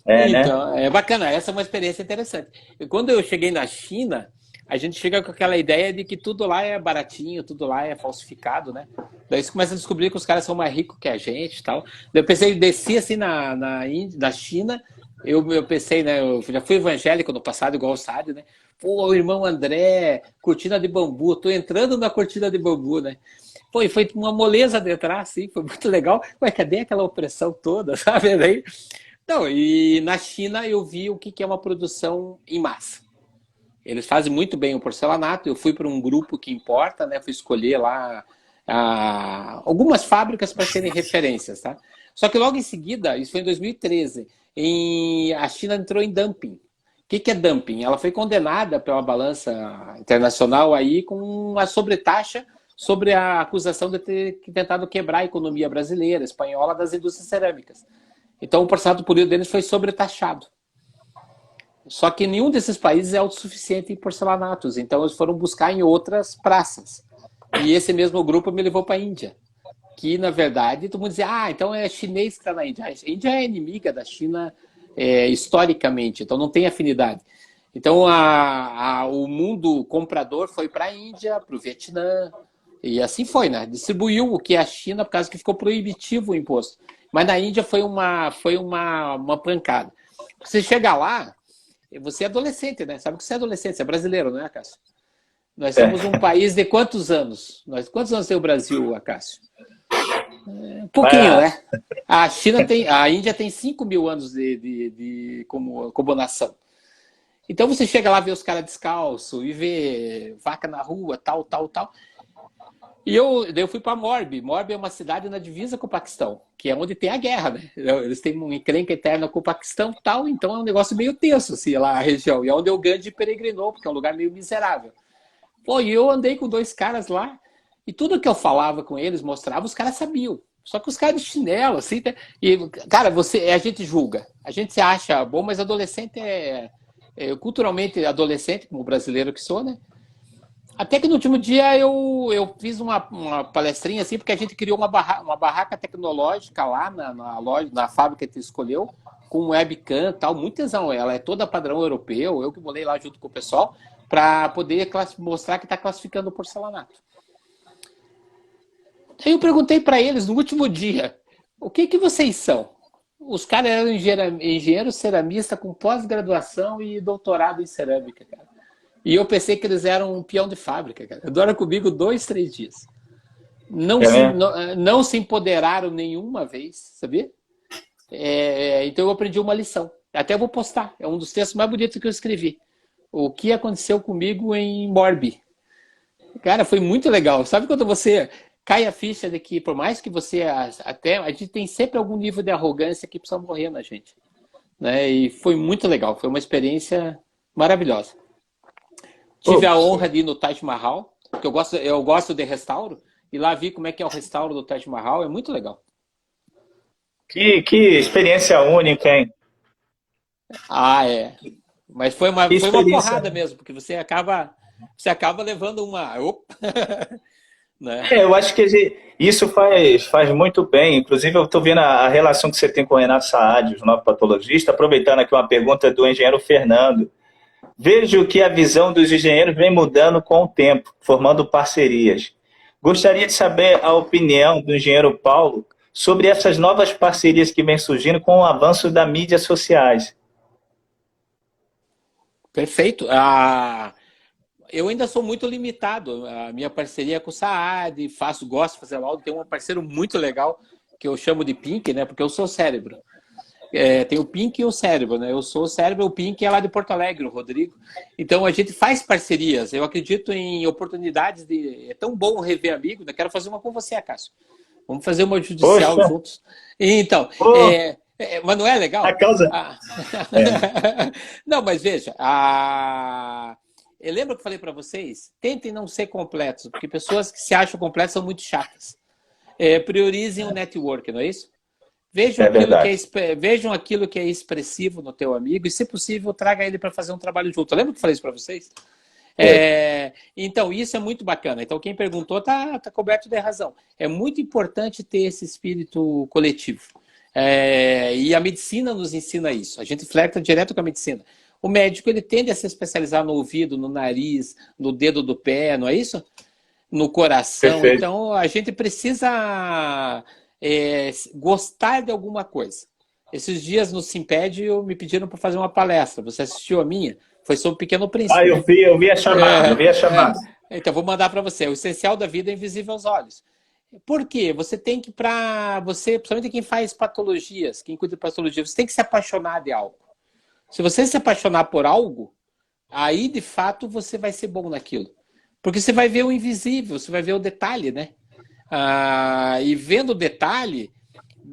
É, né? Então, é bacana, essa é uma experiência interessante. E quando eu cheguei na China, a gente chega com aquela ideia de que tudo lá é baratinho, tudo lá é falsificado, né? Daí você começa a descobrir que os caras são mais ricos que a gente e tal. Daí eu pensei, desci assim na China, eu pensei, né? Eu já fui evangélico no passado, igual o Sádio, né? Pô, o irmão André, cortina de bambu, tô entrando na cortina de bambu, né? Pô, e foi uma moleza de entrar, assim, foi muito legal. Ué, cadê aquela opressão toda, sabe? Daí, não, e na China eu vi o que é uma produção em massa. Eles fazem muito bem o porcelanato. Eu fui para um grupo que importa, né? Fui escolher lá algumas fábricas para serem referências, tá? Só que logo em seguida, isso foi em 2013, a China entrou em dumping. O que é dumping? Ela foi condenada pela balança internacional aí com uma sobretaxa sobre a acusação de ter tentado quebrar a economia brasileira, espanhola, das indústrias cerâmicas. Então o porcelanato polido deles foi sobretaxado. Só que nenhum desses países é autossuficiente em porcelanatos, então eles foram buscar em outras praças. E esse mesmo grupo me levou para a Índia, que na verdade todo mundo dizia, então é chinês que está na Índia. A Índia é inimiga da China historicamente, então não tem afinidade. Então o mundo comprador foi para a Índia, para o Vietnã, e assim foi, né? Distribuiu o que é a China por causa que ficou proibitivo o imposto. Mas na Índia foi uma pancada. Você chega lá, você é adolescente, né? Sabe que você é adolescente, você é brasileiro, não é, Cássio? Nós somos um país de quantos anos? Quantos anos tem o Brasil, Cássio? Um pouquinho, né? A Índia tem 5 mil anos como nação. Então você chega lá, vê os caras descalços e vê vaca na rua, tal. E daí eu fui para Morbi. Morbi é uma cidade na divisa com o Paquistão, que é onde tem a guerra, né? Eles têm uma encrenca eterna com o Paquistão e tal, então é um negócio meio tenso, assim, lá a região. E é onde o Gandhi peregrinou, porque é um lugar meio miserável. Pô, e eu andei com 2 caras lá, e tudo que eu falava com eles, mostrava, os caras sabiam. Só que os caras de chinelo, assim, e, cara, a gente julga. A gente se acha bom, mas adolescente culturalmente adolescente, como brasileiro que sou, né? Até que no último dia eu fiz uma palestrinha assim, porque a gente criou uma barraca tecnológica lá na loja, na fábrica que tu escolheu, com webcam e tal, muito tesão. Ela é toda padrão europeu, eu que bolei lá junto com o pessoal, para poder mostrar que está classificando o porcelanato. Aí eu perguntei para eles no último dia, o que vocês são? Os caras eram engenheiro ceramista com pós-graduação e doutorado em cerâmica, cara. E eu pensei que eles eram um peão de fábrica, cara. Duraram comigo 2, 3 dias. Não se empoderaram nenhuma vez, sabia? Então eu aprendi uma lição. Até vou postar. É um dos textos mais bonitos que eu escrevi. O que aconteceu comigo em Morbi. Cara, foi muito legal. Sabe quando você cai a ficha de que, por mais que você a gente tem sempre algum nível de arrogância que precisa morrer na gente. Né? E foi muito legal. Foi uma experiência maravilhosa. Tive a honra de ir no Taj Mahal, porque eu gosto de restauro, e lá vi como é que é o restauro do Taj Mahal, é muito legal. Que experiência única, hein? É. Mas foi uma porrada mesmo, porque você acaba levando uma... Opa! Né? Eu acho que isso faz muito bem. Inclusive, eu estou vendo a relação que você tem com o Renato Saad, o novo patologista, aproveitando aqui uma pergunta do engenheiro Fernando. Vejo que a visão dos engenheiros vem mudando com o tempo, formando parcerias. Gostaria de saber a opinião do engenheiro Paulo sobre essas novas parcerias que vêm surgindo com o avanço das mídias sociais. Perfeito. Eu ainda sou muito limitado. A minha parceria é com o Saad, gosto de fazer áudio. Tem um parceiro muito legal que eu chamo de Pink, né? Porque eu sou cérebro. Tem o Pink e o cérebro, né? Eu sou o cérebro, o Pink é lá de Porto Alegre, o Rodrigo. Então a gente faz parcerias. Eu acredito em oportunidades É tão bom rever amigo, né? Quero fazer uma com você, Cássio. Vamos fazer uma judicial Poxa. Juntos. Então, mas não é legal? A causa. Não, mas veja, eu lembro que eu falei para vocês, tentem não ser completos, porque pessoas que se acham completas são muito chatas. Priorizem o network, não é isso? Vejam aquilo que é expressivo no teu amigo e, se possível, traga ele para fazer um trabalho junto. Lembra que eu falei isso para vocês? Então, isso é muito bacana. Então, quem perguntou tá coberto de razão. É muito importante ter esse espírito coletivo. E a medicina nos ensina isso. A gente flerta direto com a medicina. O médico ele tende a se especializar no ouvido, no nariz, no dedo do pé, não é isso? No coração. Perfeito. Então, a gente precisa gostar de alguma coisa. Esses dias no Simpédio me pediram para fazer uma palestra. Você assistiu a minha? Foi sobre o Pequeno Ah, Príncipe, né? eu vi a chamada, eu vi a chamada. Então, vou mandar para você. O essencial da vida é invisível aos olhos. Por quê? Você tem que, para você, principalmente quem faz patologias, quem cuida de patologia, você tem que se apaixonar de algo. Se você se apaixonar por algo, aí de fato você vai ser bom naquilo. Porque você vai ver o invisível, você vai ver o detalhe, né? E vendo o detalhe,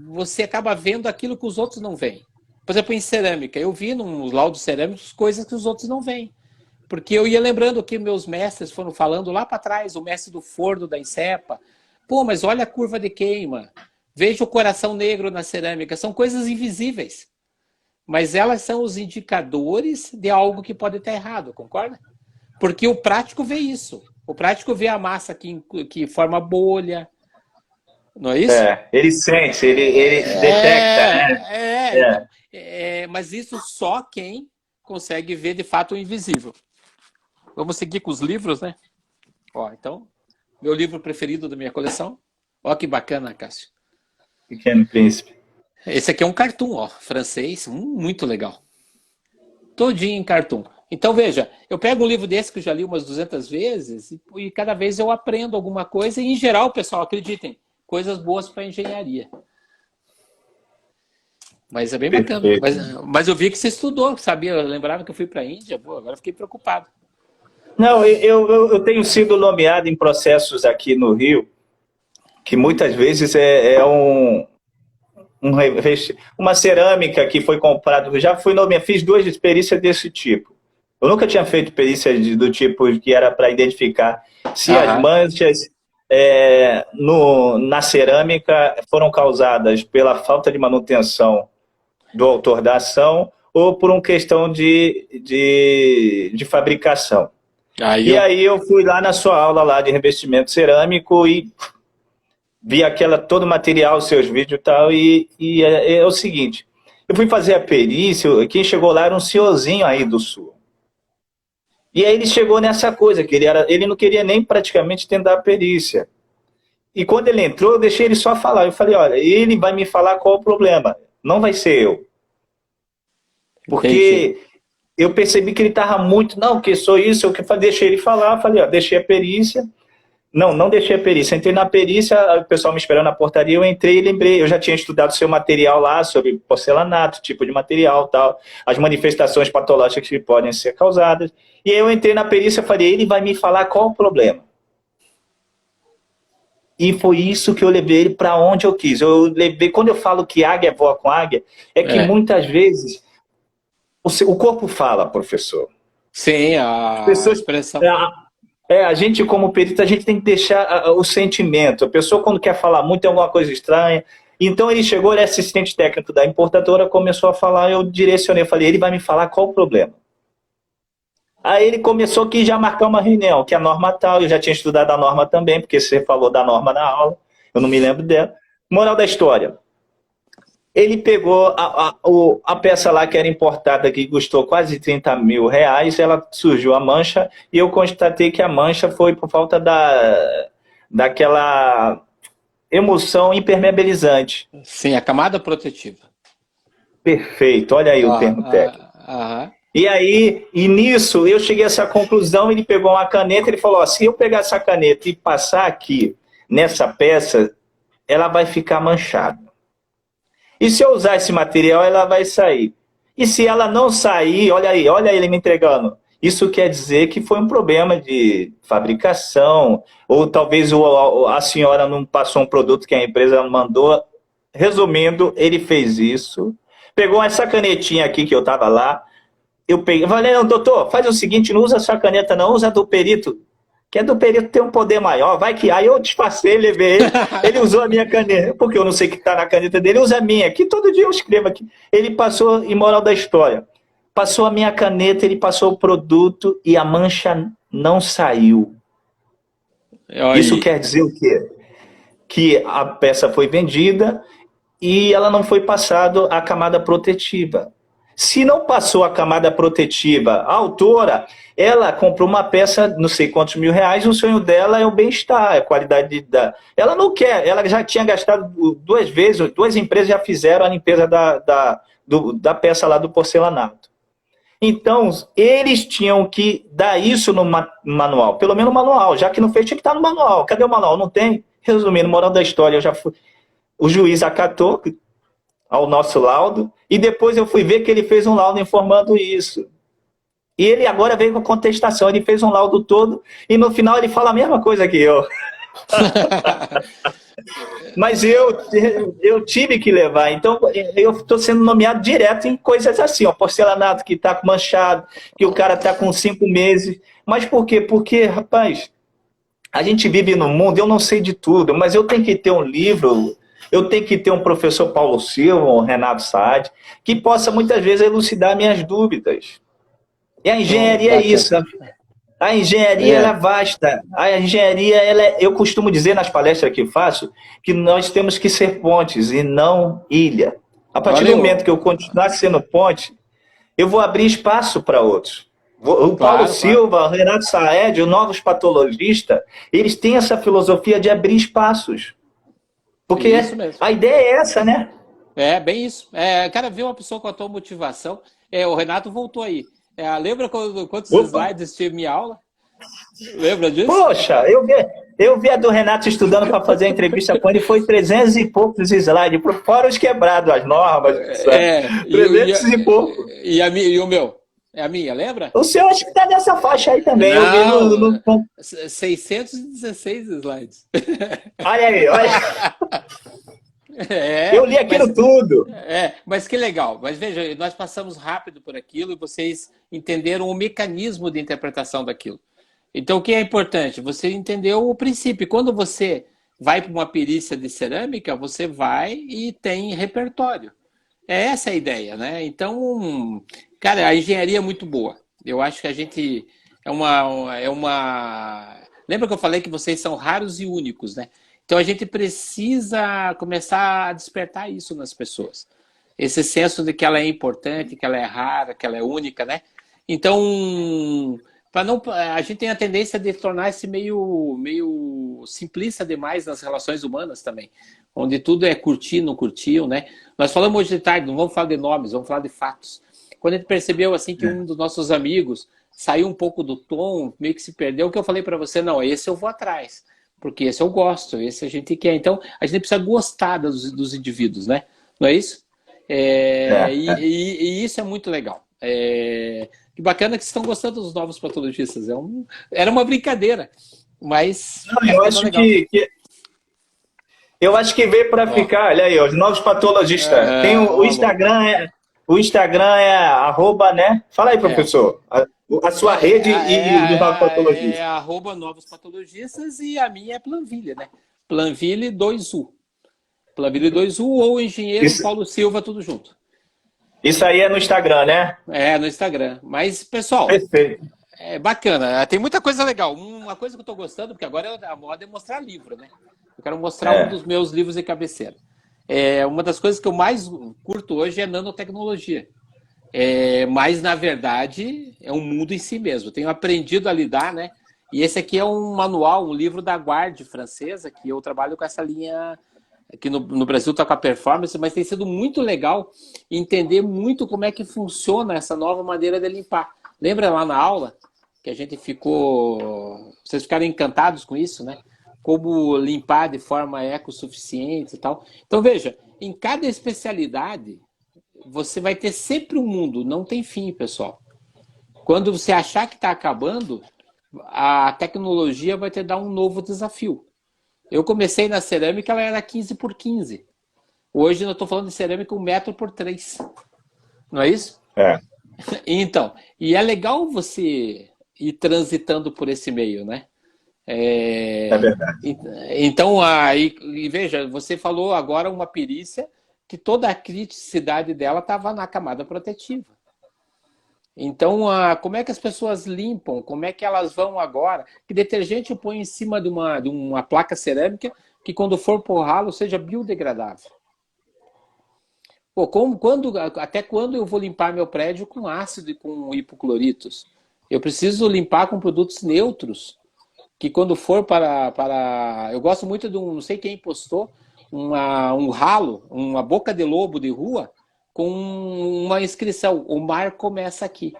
você acaba vendo aquilo que os outros não veem. Por exemplo, em cerâmica, eu vi nos laudos cerâmicos coisas que os outros não veem. Porque eu ia lembrando que meus mestres foram falando lá para trás, o mestre do forno da Insepa. Pô, mas olha a curva de queima. Veja o coração negro na cerâmica. São coisas invisíveis. Mas elas são os indicadores de algo que pode estar errado, concorda? Porque o prático vê isso. O prático vê a massa que forma bolha. Não é isso? Ele sente, ele detecta, né? Então, mas isso só quem consegue ver de fato o invisível. Vamos seguir com os livros, né? Ó, então, meu livro preferido da minha coleção. Ó, que bacana, Cássio. Pequeno Príncipe. Esse aqui é um cartoon, ó, francês, muito legal. Todinho em cartoon. Então, veja, eu pego um livro desse que eu já li umas 200 vezes e cada vez eu aprendo alguma coisa e, em geral, pessoal, acreditem, coisas boas para engenharia. Mas é bem bacana. Mas eu vi que você estudou, sabia? Eu lembrava que eu fui para a Índia, pô, agora fiquei preocupado. Não, eu tenho sido nomeado em processos aqui no Rio, que muitas vezes uma cerâmica que foi comprada. Eu já fui nomeado, fiz 2 perícias desse tipo. Eu nunca tinha feito perícia do tipo que era para identificar se as manchas na cerâmica foram causadas pela falta de manutenção do autor da ação ou por uma questão de fabricação. Aí eu fui lá na sua aula lá de revestimento cerâmico e vi todo o material, seus vídeos e tal, e é o seguinte, eu fui fazer a perícia, quem chegou lá era um senhorzinho aí do Sul. E aí ele chegou nessa coisa, que ele não queria nem praticamente tentar a perícia. E quando ele entrou, eu deixei ele só falar. Eu falei, olha, ele vai me falar qual o problema, não vai ser eu. Porque eu percebi que ele estava muito, não, que sou isso, eu deixei ele falar, falei, ó, deixei a perícia. Não deixei a perícia. Entrei na perícia, o pessoal me esperando na portaria, eu entrei e lembrei, eu já tinha estudado seu material lá, sobre porcelanato, tipo de material tal, as manifestações patológicas que podem ser causadas. E aí eu entrei na perícia e falei, ele vai me falar qual o problema. E foi isso que eu levei ele para onde eu quis. Quando eu falo que águia voa com águia, é que muitas vezes o corpo fala, professor. Sim, a expressão. A gente, como perito, a gente tem que deixar o sentimento. A pessoa, quando quer falar muito, tem alguma coisa estranha. Então, ele chegou, ele é assistente técnico da importadora, começou a falar, eu direcionei, falei, ele vai me falar qual o problema. Aí ele começou aqui já a marcar uma reunião, que é a norma tal, eu já tinha estudado a norma também, porque você falou da norma na aula, eu não me lembro dela. Moral da história. Ele pegou a peça lá que era importada, que custou quase 30 mil reais, ela surgiu a mancha, e eu constatei que a mancha foi por falta daquela emulsão impermeabilizante. Sim, a camada protetiva. Perfeito, olha aí o termo técnico. E aí, nisso, eu cheguei a essa conclusão, ele pegou uma caneta, ele falou, ó, se eu pegar essa caneta e passar aqui, nessa peça, ela vai ficar manchada. E se eu usar esse material, ela vai sair. E se ela não sair, olha aí, olha ele me entregando. Isso quer dizer que foi um problema de fabricação, ou talvez a senhora não passou um produto que a empresa mandou. Resumindo, ele fez isso, pegou essa canetinha aqui que eu estava lá, eu peguei, falei, não, doutor, faz o seguinte, não usa a sua caneta não, usa a do perito, que a do perito tem um poder maior, vai que... Aí eu disfarcei, levei ele usou a minha caneta, porque eu não sei o que está na caneta dele, usa a minha, que todo dia eu escrevo aqui. Ele passou, em moral da história, passou a minha caneta, ele passou o produto e a mancha não saiu. Isso quer dizer o quê? Que a peça foi vendida e ela não foi passada a camada protetiva. Se não passou a camada protetiva, a autora, ela comprou uma peça, não sei quantos mil reais, o sonho dela é o bem-estar, é a qualidade da... Ela não quer, ela já tinha gastado 2 vezes, 2 empresas já fizeram a limpeza da peça lá do porcelanato. Então, eles tinham que dar isso no manual, pelo menos no manual, já que não fez, tinha que estar no manual. Cadê o manual? Não tem? Resumindo, moral da história, eu já fui... O juiz acatou ao nosso laudo, e depois eu fui ver que ele fez um laudo informando isso. E ele agora veio com contestação, ele fez um laudo todo, e no final ele fala a mesma coisa que eu. Mas eu tive que levar, então eu estou sendo nomeado direto em coisas assim, ó, porcelanato que está manchado, que o cara está com 5 meses. Mas por quê? Porque, rapaz, a gente vive num mundo, eu não sei de tudo, mas eu tenho que ter um livro, eu tenho que ter um professor Paulo Silva, um Renato Saad, que possa muitas vezes elucidar minhas dúvidas. E a engenharia é isso. A engenharia ela é vasta. A engenharia, eu costumo dizer nas palestras que faço, que nós temos que ser pontes e não ilha. A partir do momento que eu continuar sendo ponte, eu vou abrir espaço para outros. O Paulo Silva, o Renato Saed, os novos patologistas, eles têm essa filosofia de abrir espaços. Porque a ideia é essa, né? É, bem isso. Cara, ver uma pessoa com a tua motivação. O Renato voltou aí. Lembra quantos slides tinha minha aula? Lembra disso? Poxa, eu vi a do Renato estudando para fazer a entrevista com ele, foi 300 e poucos slides, fora os quebrados, as normas. 300 e poucos. E o meu? É a minha, lembra? O seu acho que está nessa faixa aí também. Não, eu vi 616 slides. Olha aí, olha. Eu li aquilo tudo. Mas que legal. Mas veja, nós passamos rápido por aquilo e vocês entenderam o mecanismo de interpretação daquilo. Então, o que é importante? Você entendeu o princípio. Quando você vai para uma perícia de cerâmica, você vai e tem repertório. Essa é a ideia, né? Então, cara, a engenharia é muito boa. Eu acho que a gente Lembra que eu falei que vocês são raros e únicos, né? Então a gente precisa começar a despertar isso nas pessoas. Esse senso de que ela é importante, que ela é rara, que ela é única, né? Então, a gente tem a tendência de tornar esse meio simplista demais nas relações humanas também, onde tudo é curtir, não curtiu, né? Nós falamos hoje de tarde, não vamos falar de nomes, vamos falar de fatos. Quando a gente percebeu assim que um dos nossos amigos saiu um pouco do tom, meio que se perdeu, o que eu falei para você, não, esse eu vou atrás. Porque esse eu gosto, esse a gente quer. Então, a gente precisa gostar dos indivíduos, né? Não é isso? E isso é muito legal. Que bacana que vocês estão gostando dos novos patologistas. Era uma brincadeira, mas... Não, eu acho que veio para ficar. Olha aí, os novos patologistas. Tem o Instagram, o Instagram é @, né? Fala aí, professor. A sua rede e dos novos patologistas. É @novos patologistas e a minha é Planville, né? Planville 2U. Planville 2U ou Engenheiro Paulo Silva, tudo junto. Isso aí é no Instagram, né? No Instagram. Mas, pessoal, é bacana. Tem muita coisa legal. Uma coisa que eu estou gostando, porque agora a moda é mostrar livro, né? Eu quero mostrar um dos meus livros de cabeceira. Uma das coisas que eu mais curto hoje é nanotecnologia. Mas, na verdade, é um mundo em si mesmo. Eu tenho aprendido a lidar, né? E esse aqui é um manual, um livro da Guard francesa, que eu trabalho com essa linha... Aqui no Brasil está com a performance, mas tem sido muito legal entender muito como é que funciona essa nova maneira de limpar. Lembra lá na aula que a gente ficou... Vocês ficaram encantados com isso, né? Como limpar de forma ecossuficiente e tal. Então, veja, em cada especialidade, você vai ter sempre um mundo, não tem fim, pessoal. Quando você achar que está acabando, a tecnologia vai te dar um novo desafio. Eu comecei na cerâmica, ela era 15 por 15. Hoje eu estou falando de cerâmica 1 metro por 3. Não é isso? Então, e é legal você ir transitando por esse meio, né? É verdade. Então, e veja, você falou agora uma perícia que toda a criticidade dela estava na camada protetiva. Então, como é que as pessoas limpam? Como é que elas vão agora? Que detergente eu ponho em cima de uma placa cerâmica que quando for por ralo seja biodegradável? Pô, até quando eu vou limpar meu prédio com ácido e com hipocloritos? Eu preciso limpar com produtos neutros, que quando for eu gosto muito de não sei quem postou, um ralo, uma boca de lobo de rua, com uma inscrição, o mar começa aqui.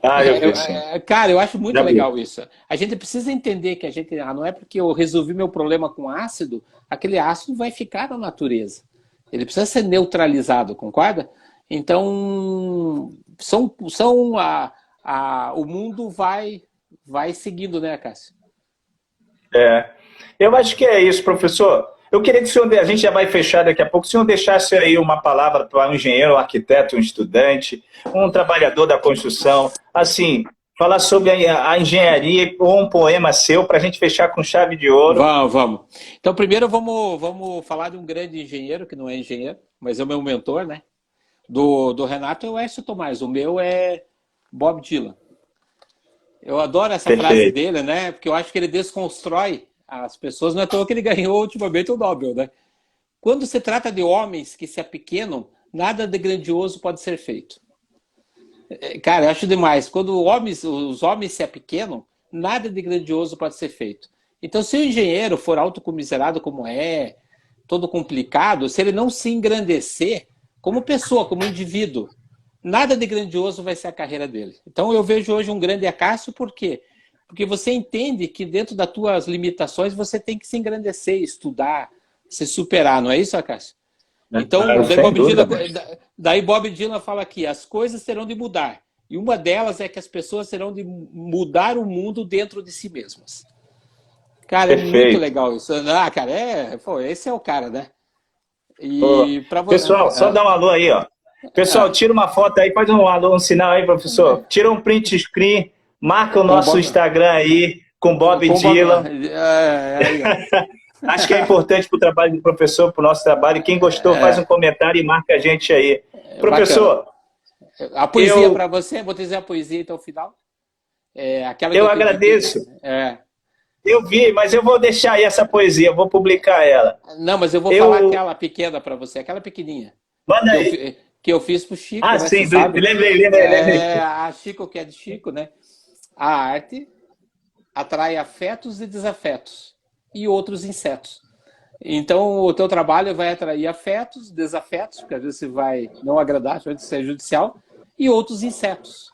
Ah, eu vi, sim. Cara, eu acho muito Já vi. legal isso. A gente precisa entender que não é porque eu resolvi meu problema com ácido, aquele ácido vai ficar na natureza. Ele precisa ser neutralizado, concorda? Então, o mundo vai seguindo, né, Cássio? Eu acho que é isso, professor. Eu queria que o senhor, a gente já vai fechar daqui a pouco, o senhor deixasse aí uma palavra para um engenheiro, um arquiteto, um estudante, um trabalhador da construção, assim, falar sobre a engenharia ou um poema seu para a gente fechar com chave de ouro. Vamos. Então, primeiro vamos falar de um grande engenheiro, que não é engenheiro, mas é o meu mentor, né? Do Renato é o Écio Tomás, o meu é Bob Dylan. Eu adoro essa frase dele, né? Porque eu acho que ele desconstrói as pessoas. Não é à toa que ele ganhou ultimamente o Nobel, né? Quando se trata de homens que se apequenam, nada de grandioso pode ser feito. Cara, eu acho demais. Quando os homens se apequenam, nada de grandioso pode ser feito. Então, se o engenheiro for autocomiserado como todo complicado, se ele não se engrandecer como pessoa, como indivíduo, nada de grandioso vai ser a carreira dele. Então, eu vejo hoje um grande Acácio, por quê? Porque você entende que dentro das tuas limitações você tem que se engrandecer, estudar, se superar, não é isso, Acácio? Então, daí Bob Dylan fala aqui, as coisas terão de mudar. E uma delas é que as pessoas terão de mudar o mundo dentro de si mesmas. Cara, Perfeito. É muito legal isso. Ah, cara, esse é o cara, né? E pessoal, só dá um alô aí, ó. Pessoal, tira uma foto aí, faz um alô, um sinal aí, professor. Tira um print screen, marca o nosso Instagram aí, com Bob Dylan. Acho que é importante para o trabalho do professor, para o nosso trabalho. Quem gostou, faz um comentário e marca a gente aí. Professor, a poesia para você, vou dizer a poesia até o final. Eu agradeço. Eu vi, mas eu vou deixar aí essa poesia, eu vou publicar ela. Não, mas eu vou falar aquela pequena para você, aquela pequenininha. Manda aí. Que eu fiz pro Chico. Ah, né, sim, lembrei. A Chico, que é de Chico, né? A arte atrai afetos e desafetos e outros insetos. Então, o teu trabalho vai atrair afetos, desafetos, porque às vezes você vai não agradar, vai ser judicial, e outros insetos.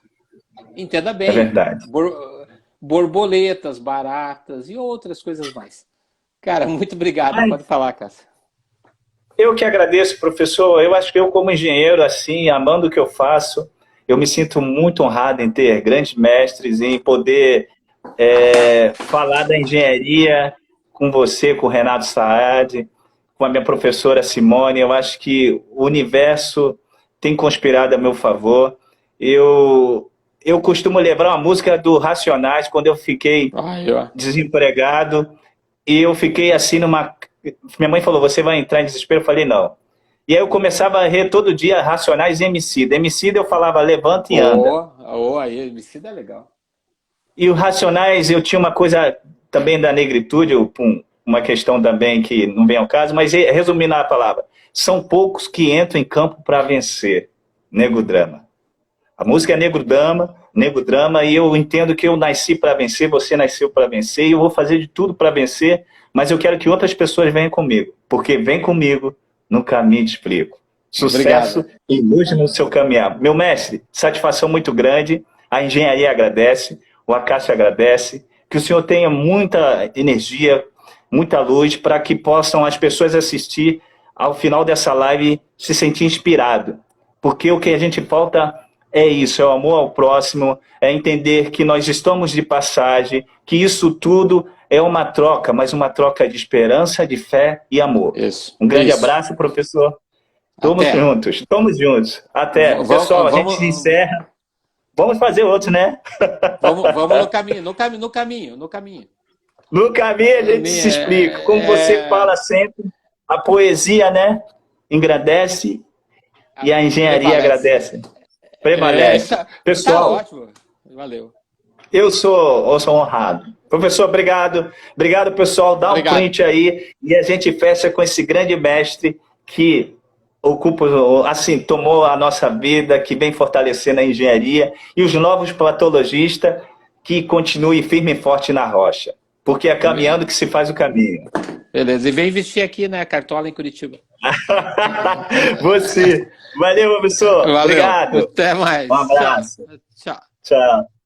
Entenda bem. É verdade. Borboletas, baratas e outras coisas mais. Cara, muito obrigado. Pode falar, Cássio. Eu que agradeço, professor. Eu acho que eu, como engenheiro, assim, amando o que eu faço, eu me sinto muito honrado em ter grandes mestres, em poder falar da engenharia com você, com o Renato Saad, com a minha professora Simone. Eu acho que o universo tem conspirado a meu favor. Eu costumo lembrar uma música do Racionais, quando eu fiquei desempregado, e eu fiquei assim numa... Minha mãe falou, você vai entrar em desespero? Eu falei, não. E aí eu começava a ler todo dia Racionais e Emicida. Emicida eu falava, levanta e anda. Aí, Emicida é legal. E o Racionais, eu tinha uma coisa também da negritude, uma questão também que não vem ao caso, mas resumindo a palavra, são poucos que entram em campo para vencer. Negro Drama. A música é Negro Drama, e eu entendo que eu nasci para vencer, você nasceu para vencer, e eu vou fazer de tudo para vencer, mas eu quero que outras pessoas venham comigo, porque vem comigo, no caminho te explico. Sucesso e luz no seu caminhar. Meu mestre, satisfação muito grande, a engenharia agradece, o Acácio agradece, que o senhor tenha muita energia, muita luz, para que possam as pessoas assistir ao final dessa live se sentir inspirado, porque o que a gente falta... É isso, é o amor ao próximo, é entender que nós estamos de passagem, que isso tudo é uma troca, mas uma troca de esperança, de fé e amor. Isso. Um grande abraço, professor. Estamos juntos. Até. Pessoal, a gente se encerra. Vamos fazer outro, né? Vamos no caminho. No caminho a gente se explica. Como você fala sempre, a poesia, né, engrandece e a engenharia agradece. Prevalece. Pessoal, tá ótimo. Valeu. Eu sou honrado. Professor, obrigado. Obrigado, pessoal. Dá um print aí e a gente fecha com esse grande mestre que ocupa, assim, tomou a nossa vida, que vem fortalecendo a engenharia, e os novos patologistas que continuem firme e forte na rocha. Porque é caminhando que se faz o caminho. Beleza, e vem investir aqui, né, Cartola em Curitiba. Você. Valeu, professor. Valeu. Obrigado. Até mais. Um abraço. Tchau. Tchau.